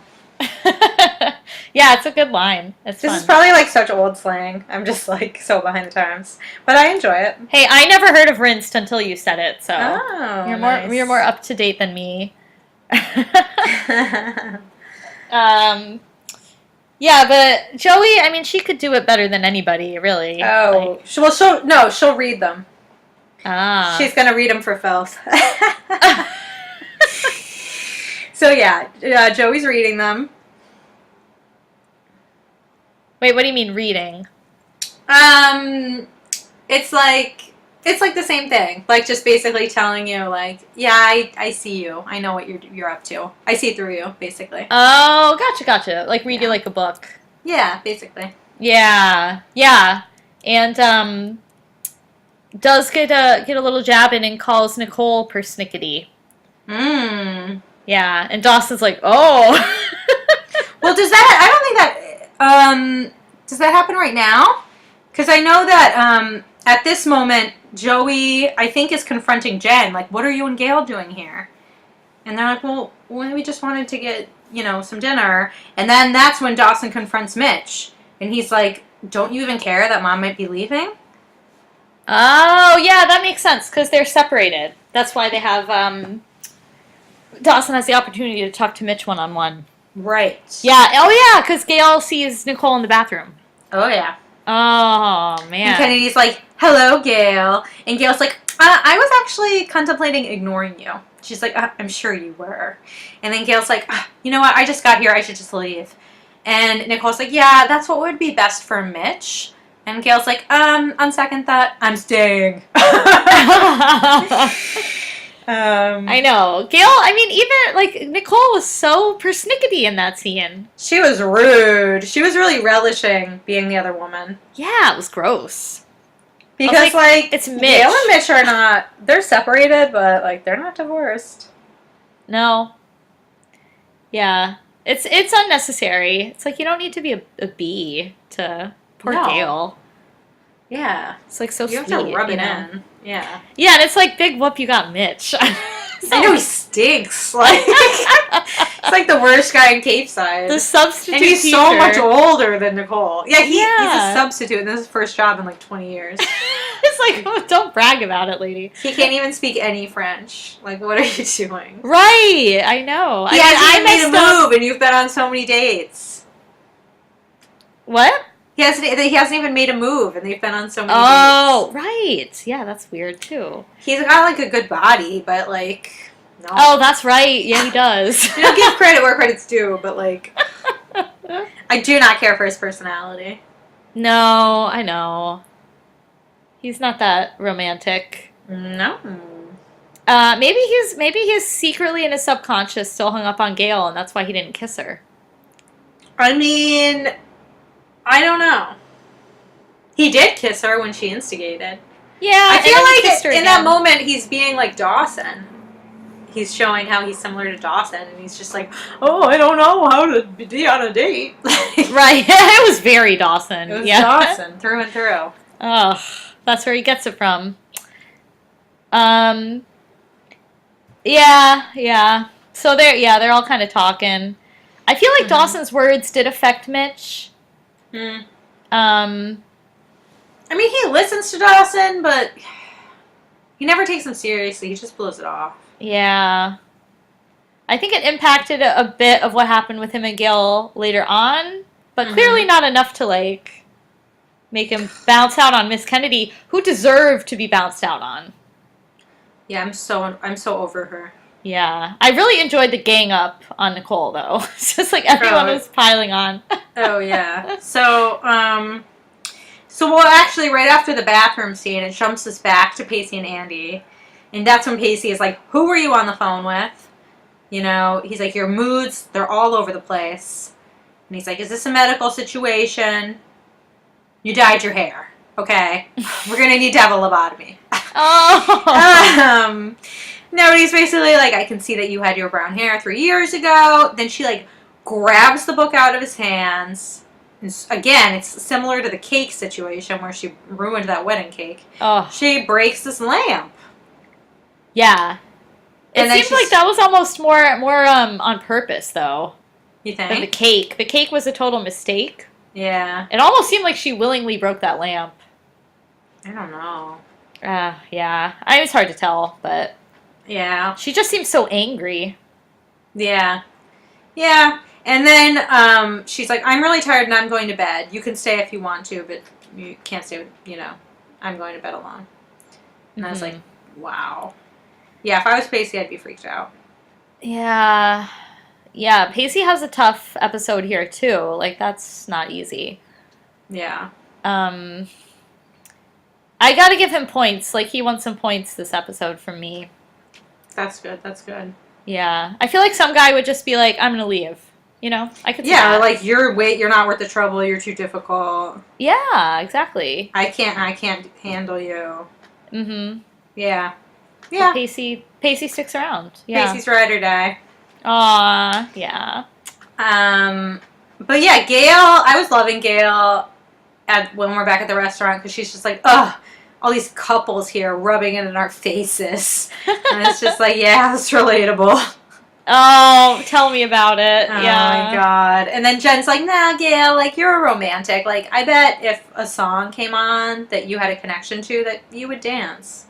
Speaker 2: Yeah, it's a good line. It's
Speaker 1: This
Speaker 2: fun.
Speaker 1: is probably like such old slang. I'm just like so behind the times, but I enjoy it.
Speaker 2: Hey, I never heard of rinsed until you said it, so
Speaker 1: Oh,
Speaker 2: you're more up to date than me. Yeah, but Joey, I mean, she could do it better than anybody, really.
Speaker 1: Oh, she'll read them.
Speaker 2: Ah.
Speaker 1: She's gonna read them for Phils. So yeah, Joey's reading them.
Speaker 2: Wait, what do you mean reading?
Speaker 1: It's like the same thing. Like just basically telling you, like, yeah, I see you. I know what you're up to. I see through you, basically.
Speaker 2: Oh, gotcha. Like read you like a book.
Speaker 1: Yeah, basically.
Speaker 2: Yeah. And does get a little jab in and calls Nicole persnickety. Yeah, and Dawson's like, oh.
Speaker 1: Well, I don't think that does that happen right now? Because I know that at this moment, Joey, I think, is confronting Jen. Like, what are you and Gail doing here? And they're like, well, we just wanted to get, some dinner. And then that's when Dawson confronts Mitch. And he's like, don't you even care that Mom might be leaving?
Speaker 2: Oh, yeah, that makes sense, because they're separated. That's why they have, Dawson has the opportunity to talk to Mitch one-on-one.
Speaker 1: Right.
Speaker 2: Yeah, oh yeah, because Gail sees Nicole in the bathroom.
Speaker 1: Oh, yeah.
Speaker 2: Oh, man.
Speaker 1: And Kennedy's like, hello, Gail. And Gail's like, I was actually contemplating ignoring you. She's like, I'm sure you were. And then Gail's like, you know what? I just got here. I should just leave. And Nicole's like, yeah, that's what would be best for Mitch. And Gail's like, on second thought, I'm staying.
Speaker 2: I know. Gail, I mean, even, like, Nicole was so persnickety in that scene.
Speaker 1: She was rude. She was really relishing being the other woman.
Speaker 2: Yeah, it was gross.
Speaker 1: Because, like,
Speaker 2: it's Mitch.
Speaker 1: Gail and Mitch are not, they're separated, but, like, they're not divorced.
Speaker 2: No. Yeah. It's unnecessary. It's like, you don't need to be a bee to poor Gail.
Speaker 1: Yeah.
Speaker 2: It's like so sweet.
Speaker 1: You have to rub it in. Yeah.
Speaker 2: Yeah, and it's like, big whoop, you got Mitch.
Speaker 1: I know he stinks. Like, it's like the worst guy in Cape Side.
Speaker 2: The substitute
Speaker 1: And he's
Speaker 2: teacher.
Speaker 1: so much older than Nicole. Yeah, he's
Speaker 2: Yeah.
Speaker 1: a substitute, and this is his first job in like 20 years.
Speaker 2: It's like, oh, don't brag about it, lady.
Speaker 1: He can't even speak any French. Like, what are you doing?
Speaker 2: Right, I know.
Speaker 1: He hasn't made a move, and you've been on so many dates.
Speaker 2: What?
Speaker 1: He hasn't even made a move, and they've been on so many dates.
Speaker 2: Oh, right. Yeah, that's weird, too.
Speaker 1: He's got, like, a good body, but, like, no.
Speaker 2: Oh, that's right. Yeah, he does.
Speaker 1: You don't give credit where credit's due, but, like, I do not care for his personality.
Speaker 2: No, I know. He's not that romantic.
Speaker 1: No.
Speaker 2: Maybe he's secretly in his subconscious still hung up on Gail, and that's why he didn't kiss her.
Speaker 1: I mean, I don't know. He did kiss her when she instigated.
Speaker 2: Yeah,
Speaker 1: I feel like in that
Speaker 2: again.
Speaker 1: moment he's being like Dawson. He's showing how he's similar to Dawson, and he's just like, oh, I don't know how to be on a date.
Speaker 2: Right, it was very Dawson.
Speaker 1: It was
Speaker 2: yeah.
Speaker 1: Dawson, through and through.
Speaker 2: Oh, that's where he gets it from. Yeah. So they're all kind of talking. I feel like Dawson's words did affect Mitch.
Speaker 1: I mean, he listens to Dawson, but he never takes him seriously. He just blows it off.
Speaker 2: Yeah. I think it impacted a bit of what happened with him and Gail later on, but clearly not enough to, like, make him bounce out on Miss Kennedy, who deserved to be bounced out on.
Speaker 1: Yeah, I'm so over her.
Speaker 2: Yeah. I really enjoyed the gang up on Nicole, though. It's just like everyone was piling on.
Speaker 1: Oh, yeah. So well, actually, right after the bathroom scene, it jumps us back to Pacey and Andie. And that's when Pacey is like, who were you on the phone with? You know, he's like, your moods, they're all over the place. And he's like, is this a medical situation? You dyed your hair. Okay. We're going to need to have a lobotomy.
Speaker 2: Oh.
Speaker 1: No, but he's basically like, I can see that you had your brown hair 3 years ago. Then she, like, grabs the book out of his hands. And again, it's similar to the cake situation where she ruined that wedding cake.
Speaker 2: Oh.
Speaker 1: She breaks this lamp.
Speaker 2: Yeah. It
Speaker 1: And then
Speaker 2: seemed like that was almost more on purpose, though.
Speaker 1: You
Speaker 2: than the
Speaker 1: think?
Speaker 2: cake. The cake was a total mistake.
Speaker 1: Yeah.
Speaker 2: It almost seemed like she willingly broke that lamp.
Speaker 1: I don't know.
Speaker 2: Yeah. I It's hard to tell, but
Speaker 1: Yeah.
Speaker 2: she just seems so angry.
Speaker 1: Yeah. Yeah. And then she's like, I'm really tired and I'm going to bed. You can stay if you want to, but you can't stay, I'm going to bed alone. And I was like, wow. Yeah, if I was Pacey, I'd be freaked out.
Speaker 2: Yeah. Yeah, Pacey has a tough episode here, too. Like, that's not easy.
Speaker 1: Yeah.
Speaker 2: I gotta give him points. Like, he won some points this episode from me.
Speaker 1: That's good. That's good.
Speaker 2: Yeah. I feel like some guy would just be like, I'm gonna leave. I could see that.
Speaker 1: Or like, you're not worth the trouble, you're too difficult.
Speaker 2: Yeah, exactly.
Speaker 1: I can't handle you.
Speaker 2: Mm-hmm.
Speaker 1: Yeah.
Speaker 2: Yeah. Pacey sticks around. Yeah.
Speaker 1: Pacey's ride or die.
Speaker 2: Aw, yeah.
Speaker 1: But yeah, Gail, I was loving Gail when we're back at the restaurant because she's just like, ugh, all these couples here rubbing it in our faces. And it's just like, yeah, it's relatable.
Speaker 2: Oh, tell me about it.
Speaker 1: Oh
Speaker 2: Yeah.
Speaker 1: my god. And then Jen's like, nah, Gail, like, you're a romantic. Like, I bet if a song came on that you had a connection to, that you would dance.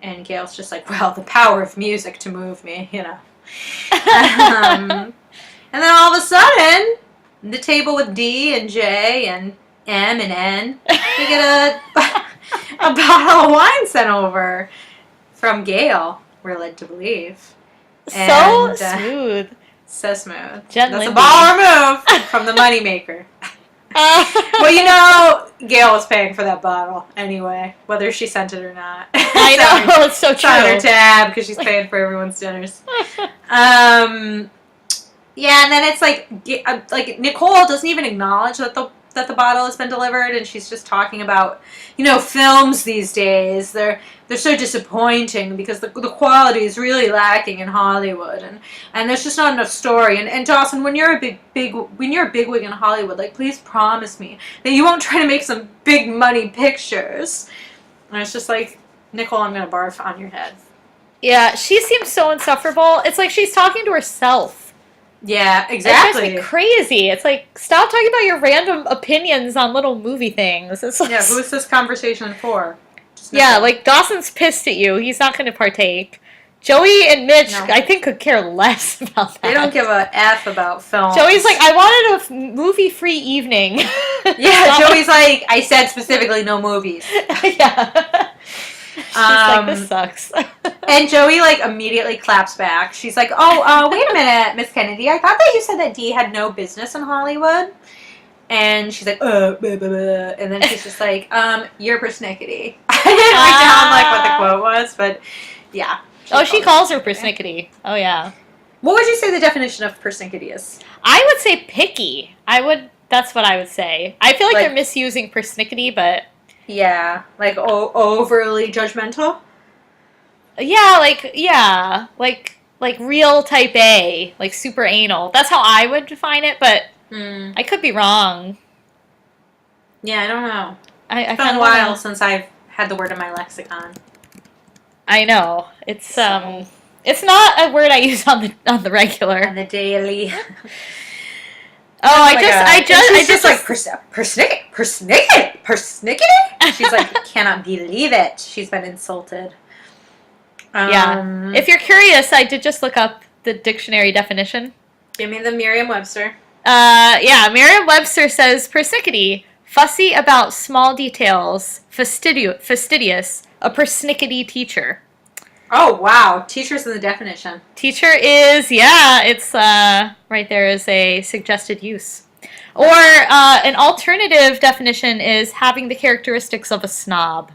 Speaker 1: And Gail's just like, well, the power of music to move me, And then all of a sudden, the table with D and J and M and N, they get a bottle of wine sent over from Gail, we're led to believe.
Speaker 2: So smooth.
Speaker 1: So smooth.
Speaker 2: Jen
Speaker 1: That's
Speaker 2: Lindy.
Speaker 1: a baller move from the moneymaker. Well, Gail was paying for that bottle anyway, whether she sent it or not.
Speaker 2: I know, it's so true.
Speaker 1: It's on her tab because she's paying for everyone's dinners. Yeah, and then it's like Nicole doesn't even acknowledge that the bottle has been delivered, and she's just talking about films these days. They're so disappointing because the quality is really lacking in Hollywood, and there's just not enough story. And Dawson, when you're a bigwig in Hollywood, like, please promise me that you won't try to make some big money pictures. And it's just like, Nicole, I'm gonna barf on your head.
Speaker 2: Yeah, she seems so insufferable. It's like she's talking to herself.
Speaker 1: Yeah, exactly.
Speaker 2: It drives me crazy. It's like, stop talking about your random opinions on little movie things. It's like,
Speaker 1: yeah, who's this conversation for?
Speaker 2: Yeah, like, Dawson's pissed at you. He's not going to partake. Joey and Mitch, no. I think, could care less about that.
Speaker 1: They don't give a F about film.
Speaker 2: Joey's like, I wanted a movie-free evening.
Speaker 1: Yeah, Joey's like, I said specifically no movies.
Speaker 2: Yeah. She's like, this sucks.
Speaker 1: And Joey, like, immediately claps back. She's like, oh, wait a minute, Miss Kennedy. I thought that you said that Dee had no business in Hollywood. And she's like, blah, blah, blah. And then she's just like, you're persnickety. I didn't write down, like, what the quote was, but, yeah.
Speaker 2: She calls her persnickety. Oh, yeah.
Speaker 1: What would you say the definition of persnickety is?
Speaker 2: I would say picky. That's what I would say. I feel like they're misusing persnickety, but...
Speaker 1: Yeah, like overly judgmental?
Speaker 2: Yeah, like real type A, like super anal. That's how I would define it, but I could be wrong.
Speaker 1: Yeah, I don't know.
Speaker 2: It's
Speaker 1: been a while since I've had the word in my lexicon.
Speaker 2: I know. It's not a word I use on the regular.
Speaker 1: On the daily.
Speaker 2: I just
Speaker 1: like persnickety. She's like, cannot believe it. She's been insulted.
Speaker 2: Yeah. If you're curious, I did just look up the dictionary definition.
Speaker 1: Give me the Merriam-Webster.
Speaker 2: Yeah, Merriam-Webster says persnickety, fussy about small details, fastidious, a persnickety teacher.
Speaker 1: Oh, wow. Teacher's in the definition.
Speaker 2: Teacher is, it's right there is a suggested use. Or an alternative definition is having the characteristics of a snob.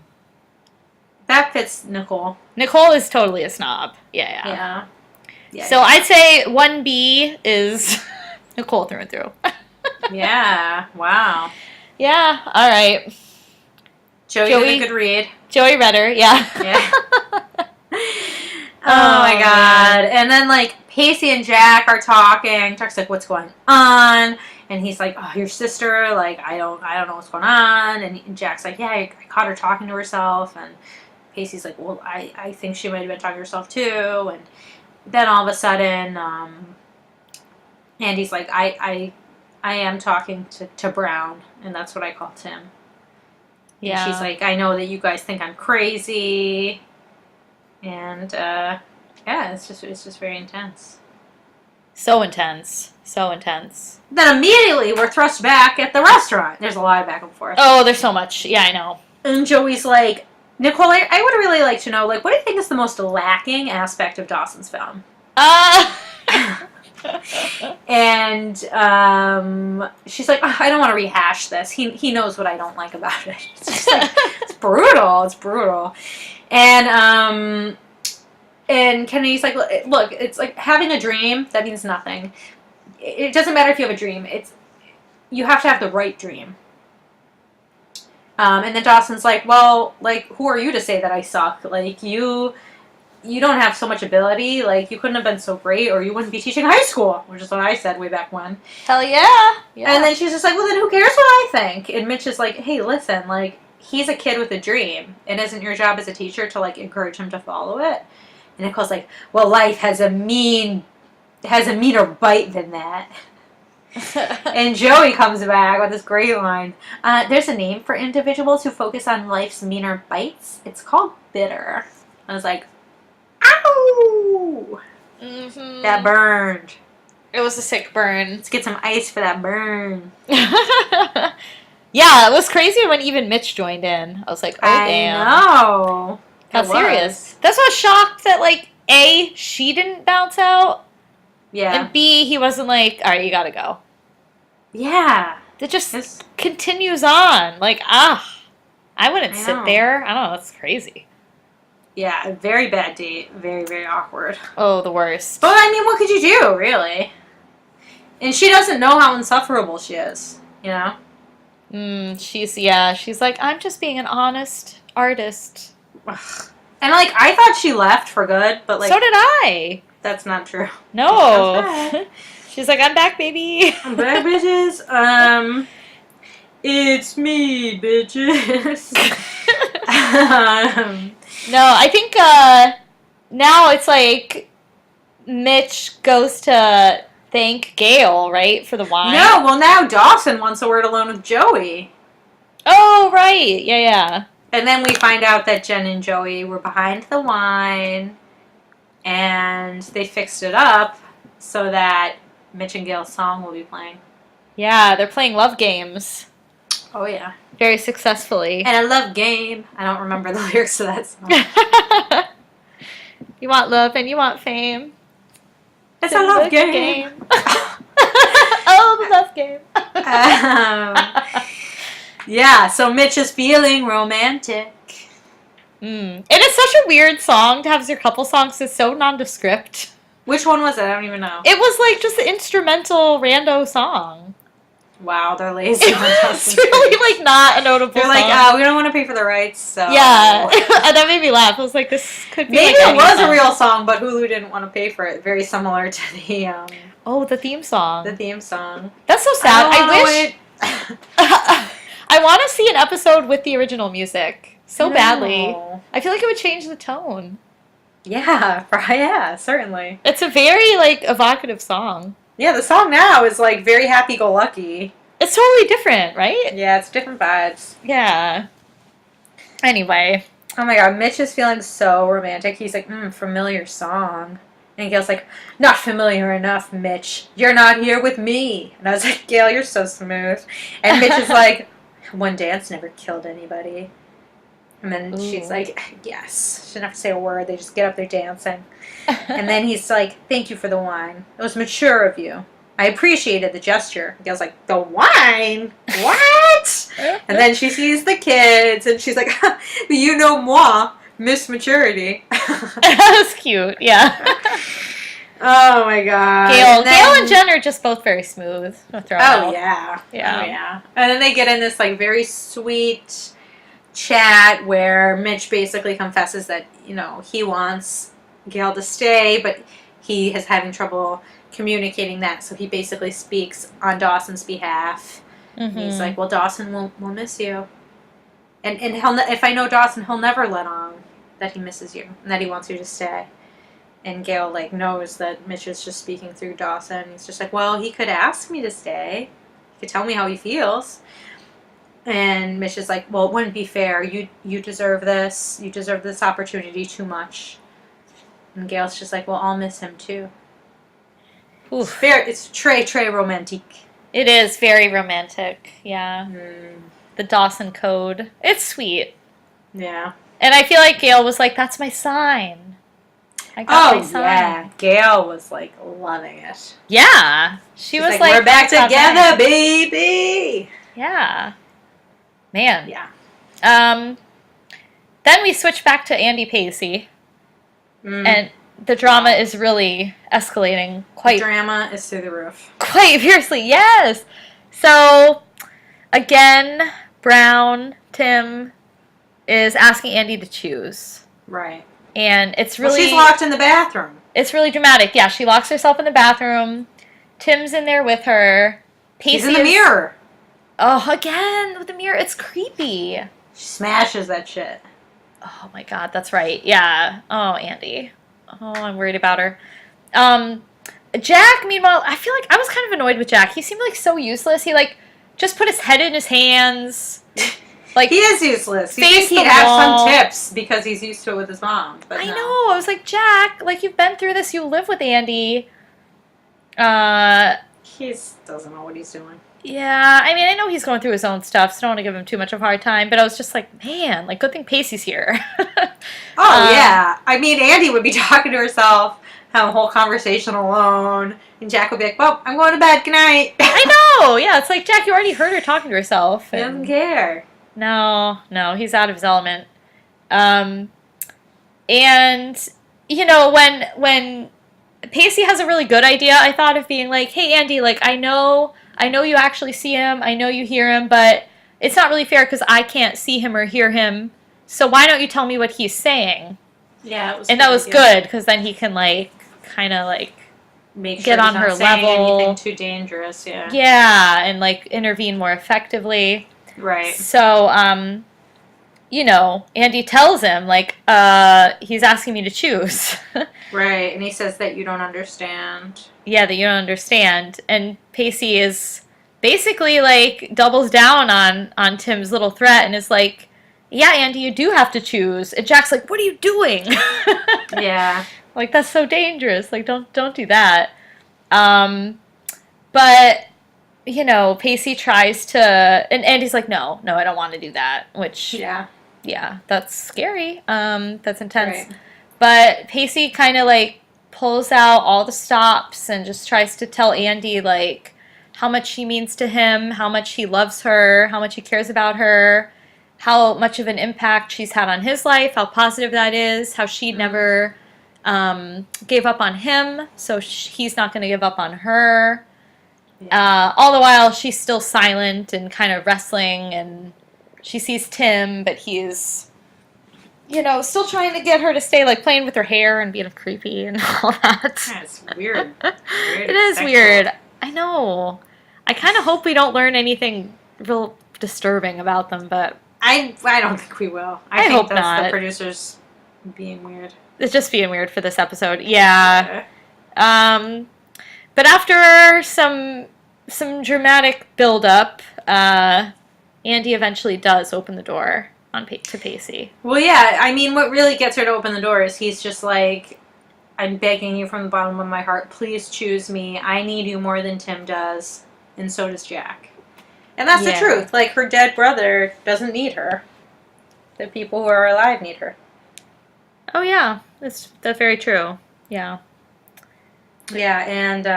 Speaker 1: That fits Nicole.
Speaker 2: Nicole is totally a snob. Yeah. So I'd say 1B is Nicole through and through.
Speaker 1: Yeah, wow.
Speaker 2: Yeah, all right.
Speaker 1: Joey did a good read.
Speaker 2: Joey read her, yeah.
Speaker 1: Oh my god. And then, like, Pacey and Jack are talking. Jack's like, what's going on? And he's like, oh, your sister, like, I don't know what's going on. And Jack's like, yeah, I caught her talking to herself. And Pacey's like, well, I think she might have been talking to herself too. And then all of a sudden, Andie's like, I am talking to Brown, and that's what I call Tim.
Speaker 2: Yeah.
Speaker 1: And she's like, I know that you guys think I'm crazy. And, yeah, it's just very intense.
Speaker 2: So intense. So intense.
Speaker 1: Then immediately we're thrust back at the restaurant. There's a lot of back and forth.
Speaker 2: Oh, there's so much. Yeah, I know. And
Speaker 1: Joey's like, Nicole, I would really like to know, like, what do you think is the most lacking aspect of Dawson's film? And she's like, oh, I don't want to rehash this. He knows what I don't like about it. It's just like, it's brutal. It's brutal. And Kennedy's like, look, it's like having a dream, that means nothing. It doesn't matter if you have a dream. You have to have the right dream. And then Dawson's like, well, like, who are you to say that I suck? Like, you don't have so much ability. Like, you couldn't have been so great, or you wouldn't be teaching high school, which is what I said way back when.
Speaker 2: Hell yeah.
Speaker 1: And then she's just like, well, then who cares what I think? And Mitch is like, hey, listen, like, he's a kid with a dream. It isn't your job as a teacher to, like, encourage him to follow it. And Nicole's like, well, life has a meaner bite than that. And Joey comes back with this great line. There's a name for individuals who focus on life's meaner bites. It's called bitter. I was like, ow! Mm-hmm. That burned.
Speaker 2: It was a sick burn.
Speaker 1: Let's get some ice for that burn.
Speaker 2: Yeah, it was crazy when even Mitch joined in. I was like, oh, damn.
Speaker 1: I know.
Speaker 2: How serious. That's why I was shocked that, like, A, she didn't bounce out.
Speaker 1: Yeah.
Speaker 2: And B, he wasn't like, all right, you gotta go.
Speaker 1: Yeah.
Speaker 2: It just continues on. Like, I wouldn't sit there. I don't know, that's crazy.
Speaker 1: Yeah, a very bad date. Very, very awkward.
Speaker 2: Oh, the worst.
Speaker 1: But, I mean, what could you do, really? And she doesn't know how insufferable she is, you know?
Speaker 2: She's like, I'm just being an honest artist.
Speaker 1: Ugh. And, like, I thought she left for good, but, like...
Speaker 2: So did I.
Speaker 1: That's not true.
Speaker 2: No. She's like, I'm back, baby.
Speaker 1: I'm back, bitches. It's me, bitches.
Speaker 2: No, I think, now it's like Mitch goes to thank Gail, right, for the wine?
Speaker 1: No, well, now Dawson wants a word alone with Joey.
Speaker 2: Oh, right. Yeah.
Speaker 1: And then we find out that Jen and Joey were behind the wine, and they fixed it up so that Mitch and Gail's song will be playing.
Speaker 2: Yeah, they're playing love games.
Speaker 1: Oh, yeah.
Speaker 2: Very successfully.
Speaker 1: And a love game. I don't remember the lyrics to that song.
Speaker 2: You want love and you want fame.
Speaker 1: It's a love game.
Speaker 2: Oh, the love game.
Speaker 1: Yeah, so Mitch is feeling romantic.
Speaker 2: And it's such a weird song to have as your couple songs. It's so nondescript.
Speaker 1: Which one was it? I don't even know.
Speaker 2: It was like just an instrumental rando song.
Speaker 1: Wow, they're lazy.
Speaker 2: It's really like not a notable
Speaker 1: They're
Speaker 2: song.
Speaker 1: like, we don't want to pay for the rights, so...
Speaker 2: Yeah, and that made me laugh. I was like, this could be
Speaker 1: maybe
Speaker 2: like
Speaker 1: it was a real song, but Hulu didn't want to pay for it. Very similar to the...
Speaker 2: the theme song.
Speaker 1: The theme song.
Speaker 2: That's so sad. I wish... I want to see an episode with the original music so badly. I feel like it would change the tone.
Speaker 1: Yeah, certainly.
Speaker 2: It's a very, like, evocative song.
Speaker 1: Yeah, the song now is, like, very happy-go-lucky.
Speaker 2: It's totally different, right?
Speaker 1: Yeah, it's different vibes.
Speaker 2: Yeah. Anyway.
Speaker 1: Oh my god, Mitch is feeling so romantic. He's like, familiar song. And Gail's like, not familiar enough, Mitch. You're not here with me. And I was like, Gail, you're so smooth. And Mitch is like, one dance never killed anybody. And then she's like, yes. She doesn't have to say a word. They just get up there dancing. And then he's like, thank you for the wine. It was mature of you. I appreciated the gesture. Gail's like, the wine? What? And then she sees the kids, and she's like, you know moi, Miss Maturity.
Speaker 2: That's cute, yeah.
Speaker 1: Oh, my God.
Speaker 2: Gail and Jen are just both very smooth.
Speaker 1: Yeah. And then they get in this, like, very sweet chat where Mitch basically confesses that, you know, he wants Gail to stay, but he is having trouble communicating that, so he basically speaks on Dawson's behalf. He's like, well, Dawson will miss you. And if I know Dawson, he'll never let on that he misses you and that he wants you to stay. And Gail, like, knows that Mitch is just speaking through Dawson. He's just like, well, he could ask me to stay. He could tell me how he feels. And Mitch is like, well, it wouldn't be fair. You deserve this. You deserve this opportunity too much. And Gail's just like, well, I'll miss him too. It's fair. It's très romantique.
Speaker 2: It is very romantic. Yeah.
Speaker 1: Mm.
Speaker 2: The Dawson Code. It's sweet.
Speaker 1: Yeah.
Speaker 2: And I feel like Gail was like, that's my sign. I got my sign.
Speaker 1: Yeah. Gail was like loving it.
Speaker 2: Yeah. She's was like,
Speaker 1: we're back together, baby.
Speaker 2: Yeah. Man.
Speaker 1: Yeah.
Speaker 2: Then we switch back to Andie Pacey. And the drama is really escalating quite.
Speaker 1: The drama is through the roof.
Speaker 2: Quite fiercely, yes. So, again, Brown, Tim, is asking Andie to choose.
Speaker 1: Right.
Speaker 2: And it's really...
Speaker 1: Well, she's locked in the bathroom.
Speaker 2: It's really dramatic. Yeah, she locks herself in the bathroom. Tim's in there with her. Pacey
Speaker 1: He's in the mirror.
Speaker 2: Oh, again, with the mirror. It's creepy.
Speaker 1: She smashes that shit.
Speaker 2: Oh, my God, that's right. Yeah. Oh, Andie. Oh, I'm worried about her. Jack, meanwhile, I feel like I was kind of annoyed with Jack. He seemed like so useless. He, like, just put his head in his hands. Like,
Speaker 1: he is useless. You think he'd have some tips because he's used to it with his mom. But
Speaker 2: I know. I was like, Jack, like, you've been through this. You live with Andie.
Speaker 1: He doesn't know what he's doing.
Speaker 2: Yeah, I mean, I know he's going through his own stuff, so I don't want to give him too much of a hard time, but I was just like, man, like, good thing Pacey's here.
Speaker 1: Yeah. I mean, Andie would be talking to herself, have a whole conversation alone, and Jack would be like, well, I'm going to bed, good night.
Speaker 2: I know, yeah, it's like, Jack, you already heard her talking to herself.
Speaker 1: He doesn't care.
Speaker 2: No, he's out of his element. And, you know, when Pacey has a really good idea, I thought, of being like, hey, Andie, like, I know you actually see him, I know you hear him, but it's not really fair because I can't see him or hear him, so why don't you tell me what he's saying?
Speaker 1: Yeah, it was.
Speaker 2: And that was good, because then he can, like, kind of, like,
Speaker 1: make sure
Speaker 2: get on her level.
Speaker 1: Anything too dangerous, yeah.
Speaker 2: Yeah, and, like, intervene more effectively.
Speaker 1: Right.
Speaker 2: So, you know, Andie tells him, like, he's asking me to choose.
Speaker 1: Right, and he says that you don't understand.
Speaker 2: Yeah, that you don't understand. And Pacey is basically, like, doubles down on Tim's little threat and is like, yeah, Andie, you do have to choose. And Jack's like, what are you doing?
Speaker 1: Yeah.
Speaker 2: Like, that's so dangerous. Like, don't do that. But, you know, Pacey tries to... And Andie's like, no, I don't want to do that. Which, yeah, that's scary. That's intense. Right. But Pacey kind of, like, pulls out all the stops and just tries to tell Andie, like, how much she means to him, how much he loves her, how much he cares about her, how much of an impact she's had on his life, how positive that is, how she never gave up on him, so he's not going to give up on her. Yeah. All the while, she's still silent and kind of wrestling, and she sees Tim, but he's... you know, still trying to get her to stay, like, playing with her hair and being creepy and all that.
Speaker 1: Yeah, it's weird.
Speaker 2: It is weird. I know. I kind of hope we don't learn anything real disturbing about them, but... I
Speaker 1: don't think we will.
Speaker 2: I
Speaker 1: think
Speaker 2: hope
Speaker 1: that's
Speaker 2: not.
Speaker 1: The producers being weird.
Speaker 2: It's just being weird for this episode. Yeah. But after some dramatic build-up, Andie eventually does open the door to Pacey.
Speaker 1: Well, yeah, I mean, what really gets her to open the door is he's just like, I'm begging you from the bottom of my heart, please choose me. I need you more than Tim does, and so does Jack. And that's the truth. Like, her dead brother doesn't need her. The people who are alive need her.
Speaker 2: Oh, yeah. That's very true. Yeah.
Speaker 1: Yeah, and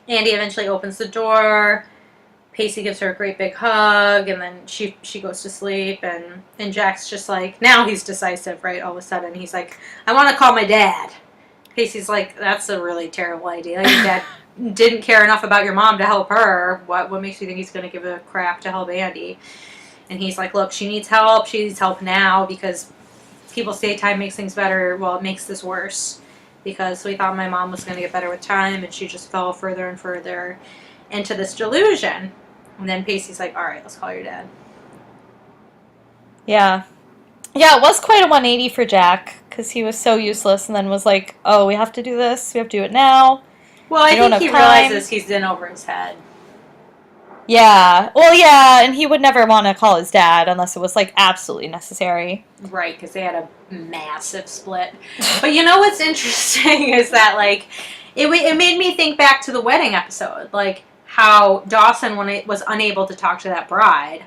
Speaker 1: Andie eventually opens the door. Pacey gives her a great big hug, and then she goes to sleep, and Jack's just like, now he's decisive, right, all of a sudden. He's like, I want to call my dad. Pacey's like, that's a really terrible idea. Like, your dad didn't care enough about your mom to help her. What makes you think he's going to give a crap to help Andie? And he's like, look, she needs help. She needs help now because people say time makes things better. Well, it makes this worse because we thought my mom was going to get better with time, and she just fell further and further into this delusion. And then Pacey's like, all right, let's call your dad.
Speaker 2: Yeah. Yeah, it was quite a 180 for Jack, because he was so useless, and then was like, oh, we have to do this, we have to do it now.
Speaker 1: Well, I
Speaker 2: We don't
Speaker 1: think he
Speaker 2: have time.
Speaker 1: realizes he's in over his head.
Speaker 2: Yeah. Well, yeah, and he would never want to call his dad unless it was, like, absolutely necessary.
Speaker 1: Right, because they had a massive split. But you know what's interesting is that, like, it made me think back to the wedding episode. Like, how Dawson was unable to talk to that bride,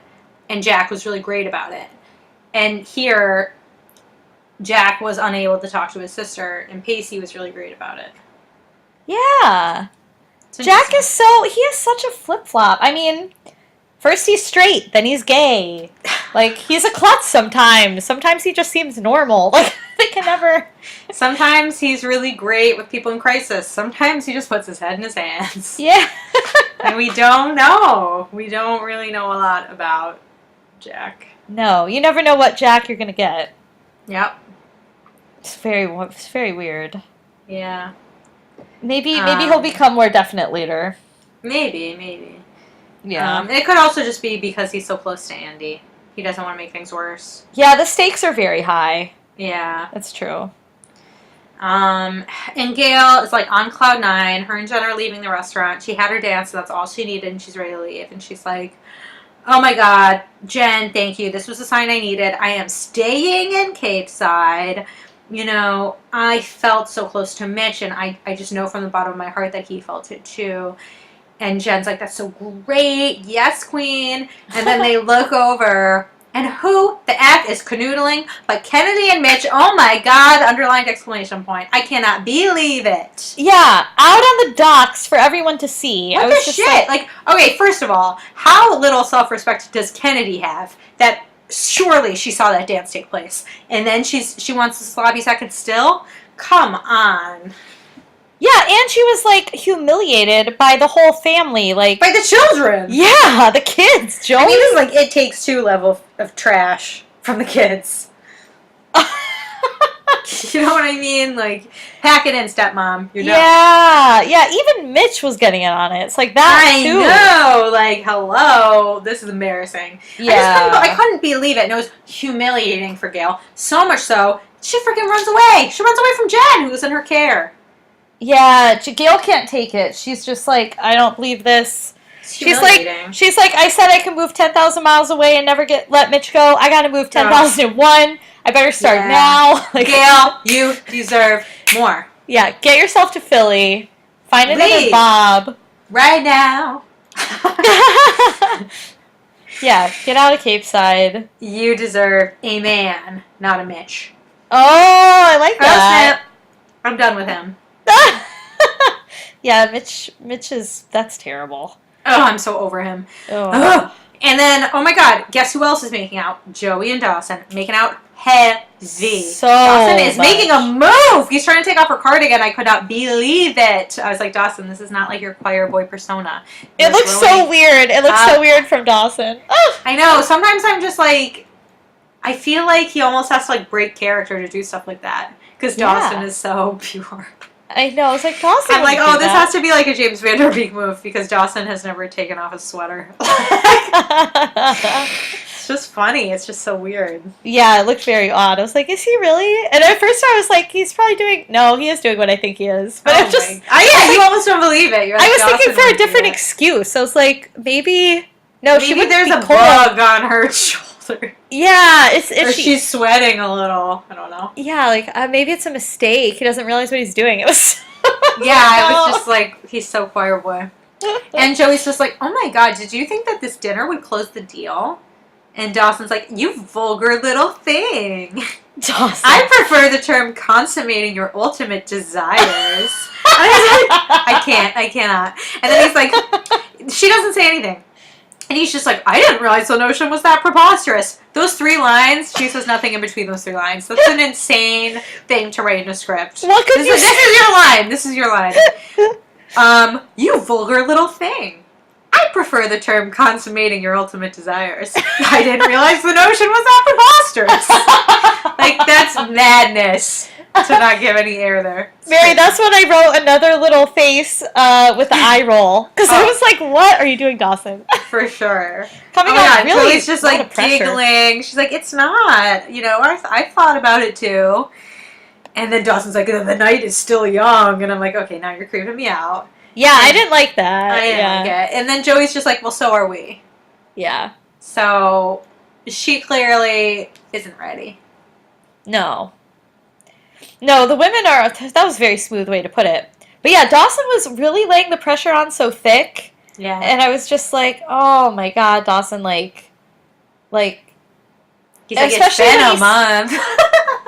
Speaker 1: and Jack was really great about it. And here, Jack was unable to talk to his sister, and Pacey was really great about it.
Speaker 2: Yeah. Jack is he is such a flip-flop. I mean, first he's straight, then he's gay. Like, he's a klutz sometimes. Sometimes he just seems normal. Like, they can never...
Speaker 1: Sometimes he's really great with people in crisis. Sometimes he just puts his head in his hands.
Speaker 2: Yeah.
Speaker 1: And we don't know. We don't really know a lot about Jack.
Speaker 2: No, you never know what Jack you're going to get.
Speaker 1: Yep.
Speaker 2: It's very weird.
Speaker 1: Yeah.
Speaker 2: Maybe he'll become more definite later.
Speaker 1: Maybe.
Speaker 2: Yeah.
Speaker 1: It could also just be because he's so close to Andie. He doesn't want to make things worse.
Speaker 2: Yeah, the stakes are very high.
Speaker 1: Yeah.
Speaker 2: That's true.
Speaker 1: And Gail is like on cloud 9. Her and Jen are leaving the restaurant. She had her dance, so that's all she needed, and she's ready to leave. And she's like, oh my God, Jen, thank you. This was the sign I needed. I am staying in Cape Side. You know, I felt so close to Mitch, and I just know from the bottom of my heart that he felt it too. And Jen's like, that's so great. Yes, queen. And then they look over, and who the F is canoodling but Kennedy and Mitch? Oh my God, underlined exclamation point. I cannot believe it.
Speaker 2: Yeah, out on the docks for everyone to see.
Speaker 1: What the shit? Like, okay, first of all, how little self-respect does Kennedy have that surely she saw that dance take place, and then she wants the sloppy seconds still? Come on.
Speaker 2: Yeah, and she was, like, humiliated by the whole family, like...
Speaker 1: By the children!
Speaker 2: Yeah, the kids, Joey.
Speaker 1: I mean, this is like It Takes Two level of trash from the kids. You know what I mean? Like, pack it in, stepmom. You're done.
Speaker 2: Yeah, even Mitch was getting in on it. It's like that, too.
Speaker 1: I know! Like, hello. This is embarrassing.
Speaker 2: Yeah.
Speaker 1: I couldn't believe it, and it was humiliating for Gail. So much so, she freaking runs away. She runs away from Jen, who was in her care.
Speaker 2: Yeah, Gail can't take it. She's just like, I don't believe this. She's like, I said I can move 10,000 miles away and never let Mitch go. I gotta move 10,001. I better start now. Like,
Speaker 1: Gail, you deserve more.
Speaker 2: Yeah, get yourself to Philly. Find another Bob.
Speaker 1: Right now.
Speaker 2: Yeah, get out of Cape Side.
Speaker 1: You deserve a man, not a Mitch.
Speaker 2: Oh, I like that.
Speaker 1: I'm done with him.
Speaker 2: Yeah, Mitch that's terrible.
Speaker 1: Oh, I'm so over him.
Speaker 2: Oh.
Speaker 1: Ugh. And then, oh my God, guess who else is making out? Joey and Dawson making out heavy.
Speaker 2: So
Speaker 1: Dawson is making a move. He's trying to take off her cardigan. I could not believe it. I was like, Dawson, this is not like your choir boy persona.
Speaker 2: It looks so weird. It looks so weird from Dawson.
Speaker 1: I know. Sometimes I'm just like, I feel like he almost has to like break character to do stuff like that because Dawson is so pure.
Speaker 2: I know. It's like Dawson.
Speaker 1: I'm like, this has to be like a James Van Der Beek move because Dawson has never taken off his sweater. It's just funny. It's just so weird.
Speaker 2: Yeah, it looked very odd. I was like, is he really? And at first I was like, he's probably doing... No, he is doing what I think he is. But it just...
Speaker 1: yeah, you almost don't believe it. You're like,
Speaker 2: I was thinking for a different excuse. I was like, maybe... No,
Speaker 1: maybe there's a bug on her shoulder.
Speaker 2: Yeah,
Speaker 1: or she's sweating a little. I don't know.
Speaker 2: Yeah, like maybe it's a mistake. He doesn't realize what he's doing. It was.
Speaker 1: Yeah, it was just like he's so choir boy. And Joey's just like, oh my God, did you think that this dinner would close the deal? And Dawson's like, you vulgar little thing.
Speaker 2: Dawson.
Speaker 1: I prefer the term consummating your ultimate desires. I cannot. And then he's like, she doesn't say anything. And he's just like, I didn't realize the notion was that preposterous. Those 3 lines, she says nothing in between those 3 lines. That's an insane thing to write in a script.
Speaker 2: Well,
Speaker 1: this is your line. This is your line. You vulgar little thing. I prefer the term consummating your ultimate desires. I didn't realize the notion was that preposterous. Like, that's madness. to not give any air there.
Speaker 2: Mary, that's when I wrote another little face with the eye roll. Because I was like, what are you doing, Dawson?
Speaker 1: For sure.
Speaker 2: Coming on really
Speaker 1: Joey's just like giggling. She's like, it's not. You know, I thought about it too. And then Dawson's like, the night is still young. And I'm like, okay, now you're creeping me out.
Speaker 2: Yeah, I didn't like that.
Speaker 1: I didn't like it. And then Joey's just like, well, so are we.
Speaker 2: Yeah.
Speaker 1: So she clearly isn't ready.
Speaker 2: No, the women are, that was a very smooth way to put it. But yeah, Dawson was really laying the pressure on so thick.
Speaker 1: Yeah.
Speaker 2: And I was just like, oh my God, Dawson, like.
Speaker 1: He's like, it's been a month.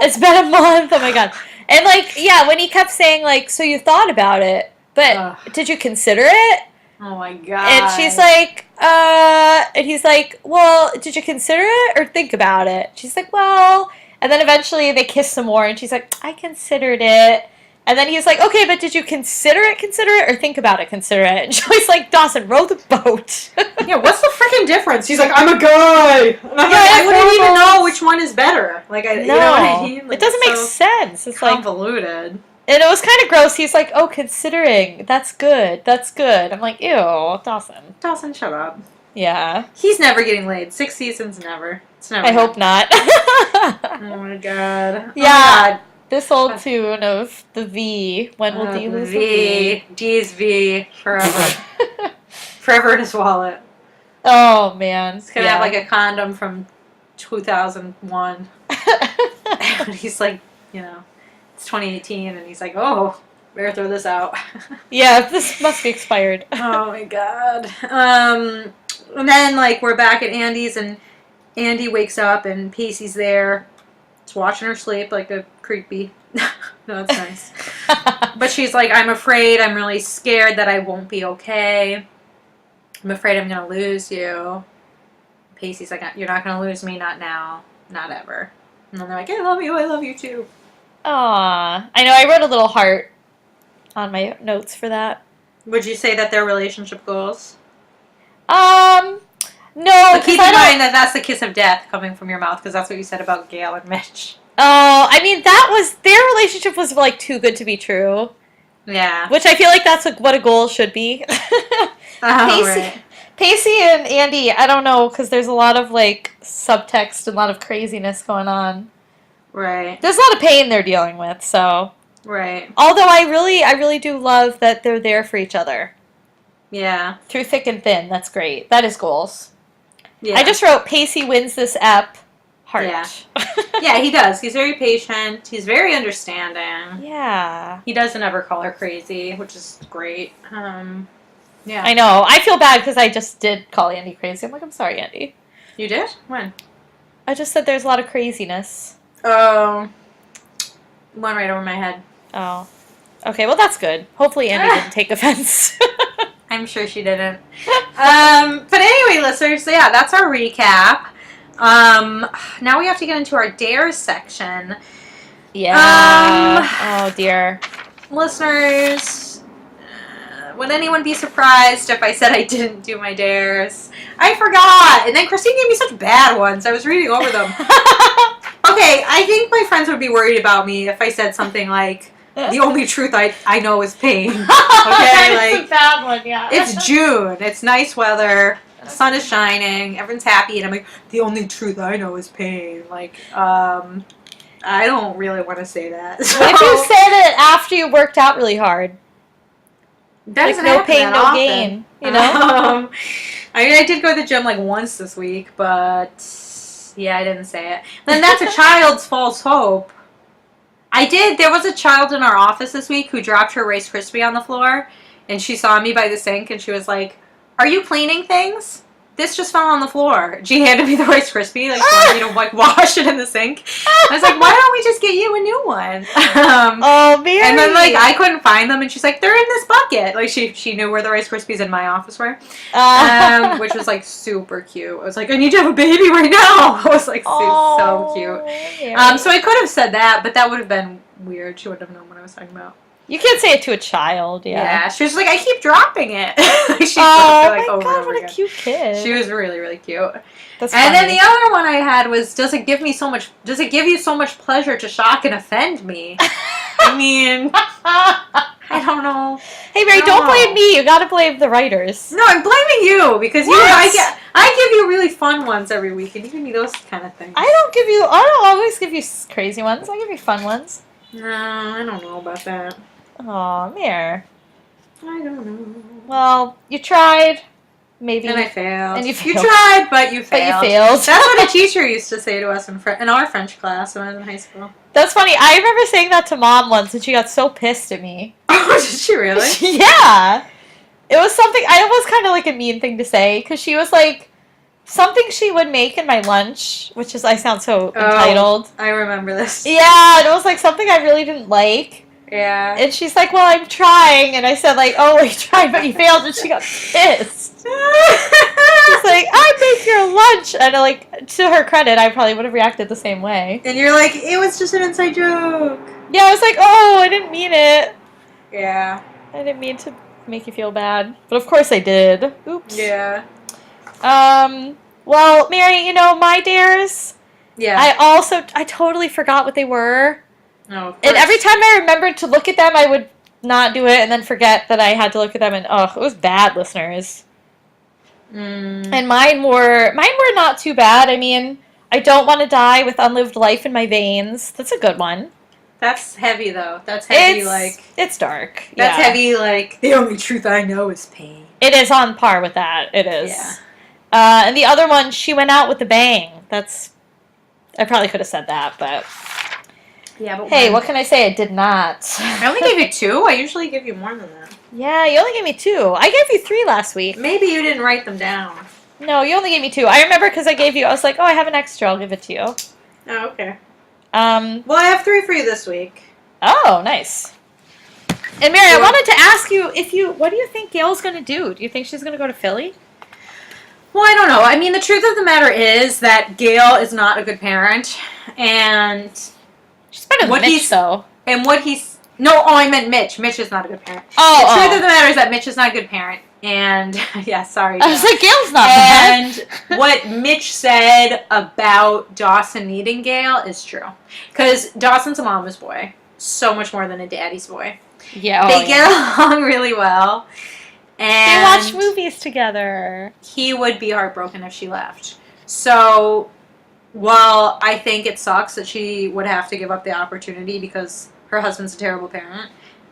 Speaker 2: It's been a month, oh my God. And like, yeah, when he kept saying like, so you thought about it, but did you consider it?
Speaker 1: Oh my God.
Speaker 2: And she's like, and he's like, well, did you consider it or think about it? She's like, well, and then eventually they kiss some more and she's like, I considered it. And then he's like, okay, but did you consider it or think about it, consider it? And Joey's like, Dawson, row the boat.
Speaker 1: Yeah, what's the freaking difference? He's like, I'm a guy. And I'm like, I wouldn't even know which one is better. Like, you know what I mean? Like,
Speaker 2: it doesn't make sense. It's
Speaker 1: convoluted.
Speaker 2: And it was kind of gross. He's like, oh, considering. That's good. I'm like, ew, Dawson.
Speaker 1: Dawson, shut up.
Speaker 2: Yeah.
Speaker 1: He's never getting laid. 6 seasons, never. It's never.
Speaker 2: I hope not.
Speaker 1: Oh my God.
Speaker 2: Yeah.
Speaker 1: Oh my God.
Speaker 2: This old tune of the V. When will D lose the V?
Speaker 1: D's V. Forever. Forever in his wallet.
Speaker 2: Oh, man.
Speaker 1: He's going to have like a condom from 2001. And he's like, you know, it's 2018. And he's like, oh, better throw this out.
Speaker 2: Yeah, this must be expired.
Speaker 1: Oh my God. And then like we're back at Andie's and Andie wakes up and Pacey's there. Just watching her sleep like a creepy. No, it's nice. But she's like, I'm afraid, I'm really scared that I won't be okay. I'm afraid I'm going to lose you. Pacey's like, you're not going to lose me, not now, not ever. And then they're like, I love you too.
Speaker 2: Aw. I know, I wrote a little heart on my notes for that.
Speaker 1: Would you say that they're relationship goals?
Speaker 2: No.
Speaker 1: But keep in mind that that's the kiss of death coming from your mouth, because that's what you said about Gail and Mitch.
Speaker 2: Oh, I mean, their relationship was like too good to be true.
Speaker 1: Yeah.
Speaker 2: Which I feel like that's what a goal should be.
Speaker 1: Right.
Speaker 2: Pacey and Andie, I don't know, because there's a lot of like subtext and a lot of craziness going on.
Speaker 1: Right.
Speaker 2: There's a lot of pain they're dealing with, so.
Speaker 1: Right.
Speaker 2: Although I really do love that they're there for each other.
Speaker 1: Yeah.
Speaker 2: Through thick and thin, that's great. That is goals.
Speaker 1: Yeah.
Speaker 2: I just wrote Pacey wins this ep. Heart.
Speaker 1: Yeah. Yeah, he does. He's very patient. He's very understanding.
Speaker 2: Yeah.
Speaker 1: He doesn't ever call her crazy, which is great. Yeah.
Speaker 2: I know. I feel bad because I just did call Andie crazy. I'm like, I'm sorry, Andie.
Speaker 1: You did? When?
Speaker 2: I just said there's a lot of craziness.
Speaker 1: Oh. Went right over my head.
Speaker 2: Oh. Okay, well that's good. Hopefully Andie didn't take offense.
Speaker 1: I'm sure she didn't. But anyway, listeners, so yeah, that's our recap. Now we have to get into our dares section.
Speaker 2: Yeah. Oh dear.
Speaker 1: Listeners, would anyone be surprised if I said I didn't do my dares? I forgot, and then Christine gave me such bad ones. I was reading over them. Okay, I think my friends would be worried about me if I said something like, the only truth I know is pain. Okay,
Speaker 2: That's a bad one, yeah.
Speaker 1: It's June. It's nice weather. The sun is shining. Everyone's happy, and I'm like, the only truth I know is pain. Like, I don't really want to say that. So.
Speaker 2: What if you said it after you worked out really hard?
Speaker 1: That
Speaker 2: like no pain, no gain. You know.
Speaker 1: I mean, I did go to the gym like once this week, but yeah, I didn't say it. Then that's a child's false hope. I did. There was a child in our office this week who dropped her Rice Krispie on the floor, and she saw me by the sink, and she was like, "Are you cleaning things? This just fell on the floor." She handed me the Rice Krispie, like, wanted me to like wash it in the sink. I was like, "Why don't we just get you a new one?"
Speaker 2: Oh, Mary.
Speaker 1: And then like I couldn't find them, and she's like, "They're in this bucket." Like she knew where the Rice Krispies in my office were, which was like super cute. I was like, "I need to have a baby right now." I was like, so cute.
Speaker 2: Mary.
Speaker 1: So I could have said that, but that would have been weird. She wouldn't have known what I was talking about.
Speaker 2: You can't say it to a child,
Speaker 1: Yeah, she was like, I keep dropping it. She
Speaker 2: Oh
Speaker 1: dropped it,
Speaker 2: my
Speaker 1: over and
Speaker 2: god,
Speaker 1: over
Speaker 2: what a
Speaker 1: again.
Speaker 2: cute kid.
Speaker 1: She was really, really cute.
Speaker 2: That's
Speaker 1: And then
Speaker 2: funny.
Speaker 1: the other one I had was, does it give you so much pleasure to shock and offend me? I mean, I don't know.
Speaker 2: Hey Mary, don't blame me. You gotta blame the writers.
Speaker 1: No, I'm blaming you because
Speaker 2: What?
Speaker 1: I give you really fun ones every week, and you give me those kind of things.
Speaker 2: I don't always give you crazy ones. I give you fun ones.
Speaker 1: No, I don't know about that.
Speaker 2: Aw, Mare.
Speaker 1: I don't know.
Speaker 2: Well, you tried. Maybe.
Speaker 1: And I failed.
Speaker 2: And you
Speaker 1: You
Speaker 2: failed.
Speaker 1: tried, but you failed.
Speaker 2: But you failed.
Speaker 1: That's what a teacher used to say to us in our French class when I was in high school.
Speaker 2: That's funny. I remember saying that to Mom once, and she got so pissed at me.
Speaker 1: Oh, did she really?
Speaker 2: Yeah. It was something, it was kind of like a mean thing to say, because she was like, something she would make in my lunch, which is, I sound so entitled.
Speaker 1: I remember this.
Speaker 2: Yeah, and it was like something I really didn't like.
Speaker 1: Yeah.
Speaker 2: And she's like, well, I'm trying. And I said, like, oh, you tried, but you failed. And she got pissed. She's like, I make your lunch. And like, to her credit, I probably would have reacted the same way.
Speaker 1: And you're like, it was just an inside joke.
Speaker 2: Yeah, I was like, oh, I didn't mean it.
Speaker 1: Yeah.
Speaker 2: I didn't mean to make you feel bad. But of course I did. Oops.
Speaker 1: Yeah.
Speaker 2: Well, Mary, my dares,
Speaker 1: Yeah.
Speaker 2: I totally forgot what they were.
Speaker 1: No,
Speaker 2: And every time I remembered to look at them, I would not do it and then forget that I had to look at them, and it was bad, listeners. And mine were not too bad. I mean, I don't want to die with unlived life in my veins. That's a good one.
Speaker 1: That's heavy though. That's heavy,
Speaker 2: it's dark.
Speaker 1: That's
Speaker 2: yeah.
Speaker 1: heavy, like the only truth I know is pain.
Speaker 2: It is on par with that. It is.
Speaker 1: Yeah.
Speaker 2: And the other one, she went out with a bang. I probably could have said that, but
Speaker 1: Yeah, but
Speaker 2: hey, what can I say? I did not.
Speaker 1: I only gave you 2. I usually give you more than that.
Speaker 2: Yeah, you only gave me 2. I gave you 3 last week.
Speaker 1: Maybe you didn't write them down.
Speaker 2: No, you only gave me 2. I remember because I was like, oh, I have an extra. I'll give it to you.
Speaker 1: Oh, okay.
Speaker 2: Well,
Speaker 1: I have 3 for you this week.
Speaker 2: Oh, nice. And Mary, I wanted to ask you what do you think Gail's going to do? Do you think she's going to go to Philly?
Speaker 1: Well, I don't know. I mean, the truth of the matter is that Gail is not a good parent, and
Speaker 2: She's better than Mitch, though.
Speaker 1: And what he's... No, I meant Mitch. Mitch is not a good parent.
Speaker 2: Oh,
Speaker 1: the truth of the matter is that Mitch is not a good parent. And, yeah, sorry.
Speaker 2: I was like, Gail's not bad.
Speaker 1: And what Mitch said about Dawson needing Gail is true. Because Dawson's a mama's boy. So much more than a daddy's boy.
Speaker 2: Yeah,
Speaker 1: They get along really well. And
Speaker 2: they watch movies together.
Speaker 1: He would be heartbroken if she left. So... Well, I think it sucks that she would have to give up the opportunity because her husband's a terrible parent.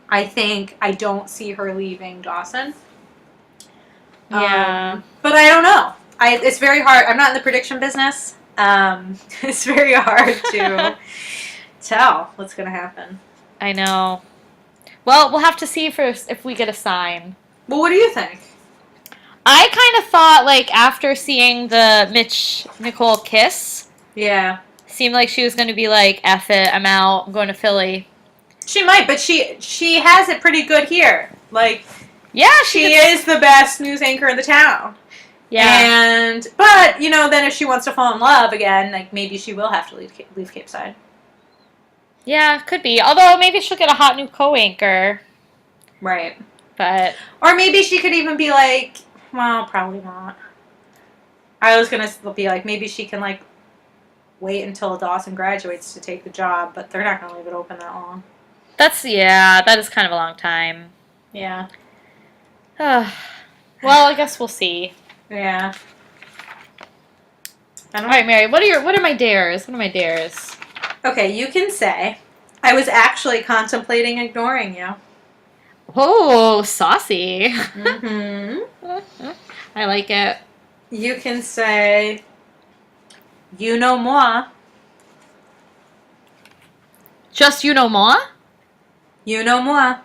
Speaker 1: I don't see her leaving Dawson.
Speaker 2: Yeah.
Speaker 1: But I don't know. It's very hard. I'm not in the prediction business. It's very hard to tell what's going to happen.
Speaker 2: I know. Well, we'll have to see first if we get a sign.
Speaker 1: Well, what do you think?
Speaker 2: I kind of thought, like, after seeing the Nicole kiss...
Speaker 1: Yeah.
Speaker 2: Seemed like she was going to be like, F it, I'm out, I'm going to Philly.
Speaker 1: She might, but she has it pretty good here. Like,
Speaker 2: yeah,
Speaker 1: she is the best news anchor in the town.
Speaker 2: Yeah.
Speaker 1: But, then if she wants to fall in love again, like, maybe she will have to leave Cape Side.
Speaker 2: Yeah, could be. Although, maybe she'll get a hot new co-anchor.
Speaker 1: Right.
Speaker 2: But...
Speaker 1: Or maybe she could even be like, well, probably not. I was going to be like, maybe she can, like, wait until Dawson graduates to take the job, but they're not going to leave it open that long.
Speaker 2: that is kind of a long time.
Speaker 1: Yeah.
Speaker 2: Well, I guess we'll see.
Speaker 1: Yeah.
Speaker 2: All right, Mary, what are my dares? What are my dares?
Speaker 1: Okay, you can say, I was actually contemplating ignoring you.
Speaker 2: Oh, saucy.
Speaker 1: Mm-hmm.
Speaker 2: I like it.
Speaker 1: You can say, you know moi.
Speaker 2: Just you know more?
Speaker 1: You know moi.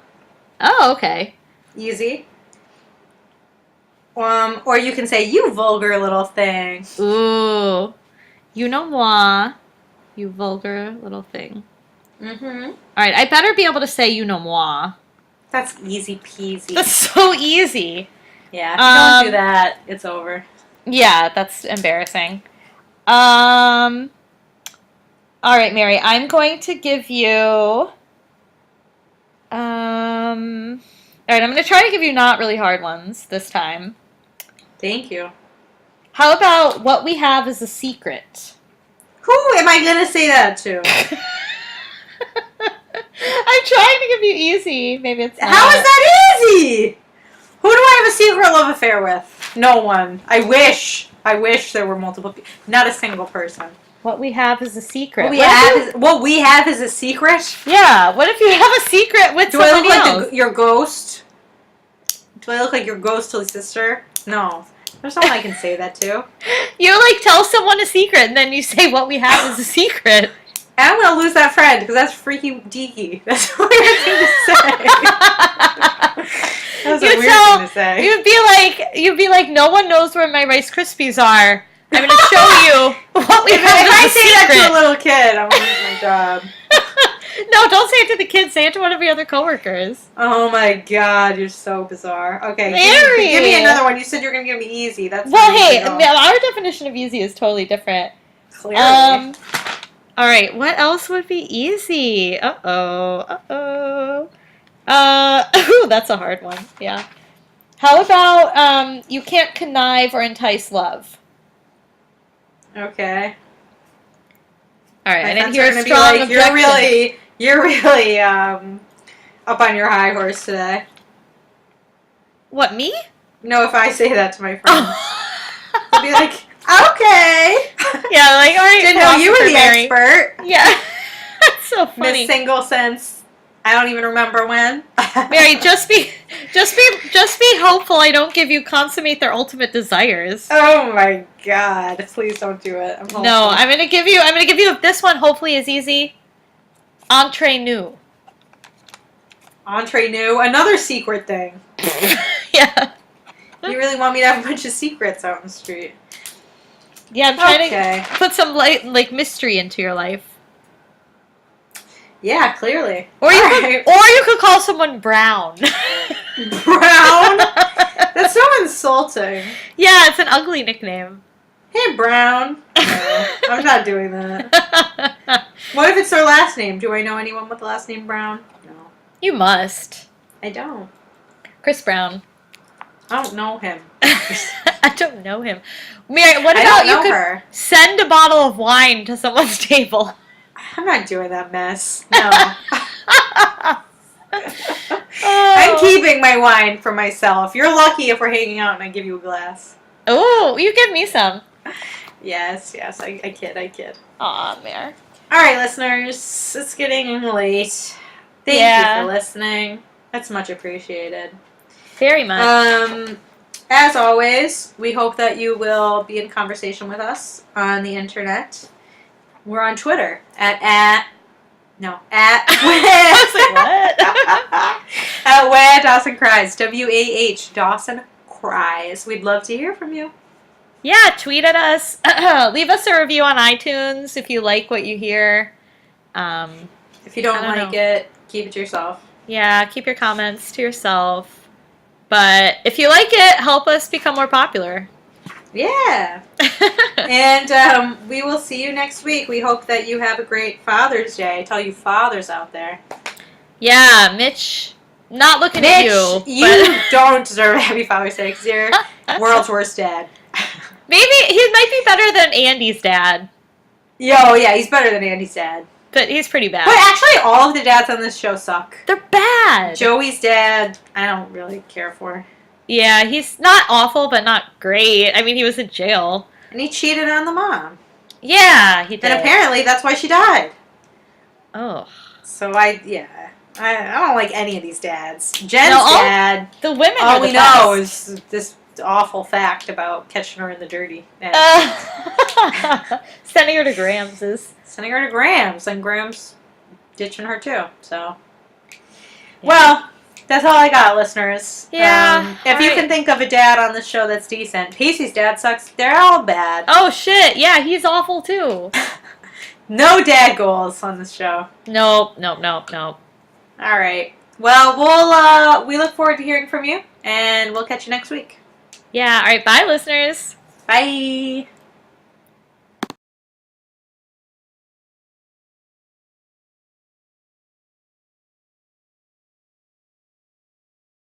Speaker 2: Oh, okay.
Speaker 1: Easy. Or you can say, you vulgar little thing.
Speaker 2: Ooh. You know moi. You vulgar little thing.
Speaker 1: Mm-hmm.
Speaker 2: All right, I better be able to say you know moi.
Speaker 1: That's easy peasy.
Speaker 2: That's so easy.
Speaker 1: Yeah, if you don't do that, it's over.
Speaker 2: Yeah, that's embarrassing. All right, Mary, I'm going to give you... All right, I'm going to try to give you not really hard ones this time.
Speaker 1: Thank you.
Speaker 2: How about what we have is a secret?
Speaker 1: Who am I going to say that to?
Speaker 2: I'm trying to give you easy. Maybe it's not.
Speaker 1: How is that easy? Who do I have a secret love affair with? No one. I wish there were multiple people. Not a single person.
Speaker 2: What we have is a secret.
Speaker 1: What we have is a secret?
Speaker 2: Yeah. What if you have a secret with somebody else?
Speaker 1: Do I look like your ghost? Do I look like your ghostly sister? No. There's someone I can say that to.
Speaker 2: You like tell someone a secret and then you say what we have is a secret.
Speaker 1: And I'm gonna lose that friend because that's freaky deaky. That's a weird thing to say. That's a weird thing to say.
Speaker 2: You'd be like, no one knows where my Rice Krispies are. I'm gonna show you what we have.
Speaker 1: If I say that to a little kid, I'm gonna lose my job.
Speaker 2: No, don't say it to the kids. Say it to one of your other coworkers.
Speaker 1: Oh my god, you're so bizarre. Okay, give me another one. You said you were gonna give me easy. That's
Speaker 2: well, hey, our definition of easy is totally different.
Speaker 1: Clearly.
Speaker 2: All right, what else would be easy? Ooh, that's a hard one. Yeah. How about you can't connive or entice love?
Speaker 1: Okay.
Speaker 2: All right,
Speaker 1: My
Speaker 2: I didn't
Speaker 1: friends
Speaker 2: hear
Speaker 1: are
Speaker 2: a
Speaker 1: gonna be
Speaker 2: strong
Speaker 1: like,
Speaker 2: objection.
Speaker 1: You're really up on your high horse today.
Speaker 2: What, me?
Speaker 1: No, if I say that to my friends, they'll be like, okay.
Speaker 2: Yeah, like, all right.
Speaker 1: Didn't know you were the expert.
Speaker 2: Yeah, that's so funny.
Speaker 1: Miss Single since I don't even remember when.
Speaker 2: Mary, just be hopeful. I don't give you consummate their ultimate desires.
Speaker 1: Oh my god! Please don't do it. I'm hopeful.
Speaker 2: No, I'm gonna give you this one. Hopefully, is easy. Entre Nous.
Speaker 1: Entre Nous, another secret thing.
Speaker 2: Yeah.
Speaker 1: You really want me to have a bunch of secrets out in the street?
Speaker 2: Yeah, I'm trying to put some like mystery into your life.
Speaker 1: Yeah, clearly.
Speaker 2: Or you could call someone Brown.
Speaker 1: Brown? That's so insulting.
Speaker 2: Yeah, it's an ugly nickname.
Speaker 1: Hey, Brown. No, I'm not doing that. What if it's their last name? Do I know anyone with the last name Brown? No.
Speaker 2: You must.
Speaker 1: I don't.
Speaker 2: Chris Brown.
Speaker 1: I don't know him.
Speaker 2: I don't know him. Mary, what about you could send a bottle of wine to someone's table?
Speaker 1: I'm not doing that mess. No. I'm keeping my wine for myself. You're lucky if we're hanging out and I give you a glass.
Speaker 2: Oh, you give me some.
Speaker 1: Yes, I kid.
Speaker 2: Aw, Mare.
Speaker 1: Alright, listeners, it's getting late. Thank you for listening. That's much appreciated.
Speaker 2: Very much.
Speaker 1: As always, we hope that you will be in conversation with us on the internet. We're on Twitter at
Speaker 2: I was like, what?
Speaker 1: at Wah Dawson Cries. WAH Dawson Cries. We'd love to hear from you.
Speaker 2: Yeah, tweet at us. Leave us a review on iTunes if you like what you hear.
Speaker 1: If you don't like it, keep it to yourself.
Speaker 2: Yeah, keep your comments to yourself. But if you like it, help us become more popular.
Speaker 1: Yeah. And we will see you next week. We hope that you have a great Father's Day. I tell you fathers out there.
Speaker 2: Yeah, Mitch, not looking at you.
Speaker 1: You don't deserve a happy Father's Day because you're world's worst dad.
Speaker 2: Maybe he might be better than Andie's dad.
Speaker 1: Yeah, he's better than Andie's dad.
Speaker 2: But he's pretty bad.
Speaker 1: But actually, all of the dads on this show suck.
Speaker 2: They're bad.
Speaker 1: Joey's dad, I don't really care for.
Speaker 2: Yeah, he's not awful, but not great. I mean, he was in jail.
Speaker 1: And he cheated on the mom.
Speaker 2: Yeah, he did.
Speaker 1: And apparently, that's why she died.
Speaker 2: Oh.
Speaker 1: So I don't like any of these dads. Jen's dad.
Speaker 2: The women
Speaker 1: all
Speaker 2: are the
Speaker 1: we know is this awful fact about catching her in the dirty.
Speaker 2: Sending her to Grams's.
Speaker 1: Sending her to Grams, and Grams ditching her too. So, well, that's all I got, listeners.
Speaker 2: Yeah.
Speaker 1: If you can think of a dad on this show that's decent, Pacey's dad sucks. They're all bad.
Speaker 2: Oh shit! Yeah, he's awful too.
Speaker 1: No dad goals on this show.
Speaker 2: Nope.
Speaker 1: All right. Well, we look forward to hearing from you, and we'll catch you next week.
Speaker 2: Yeah. All right. Bye, listeners.
Speaker 1: Bye.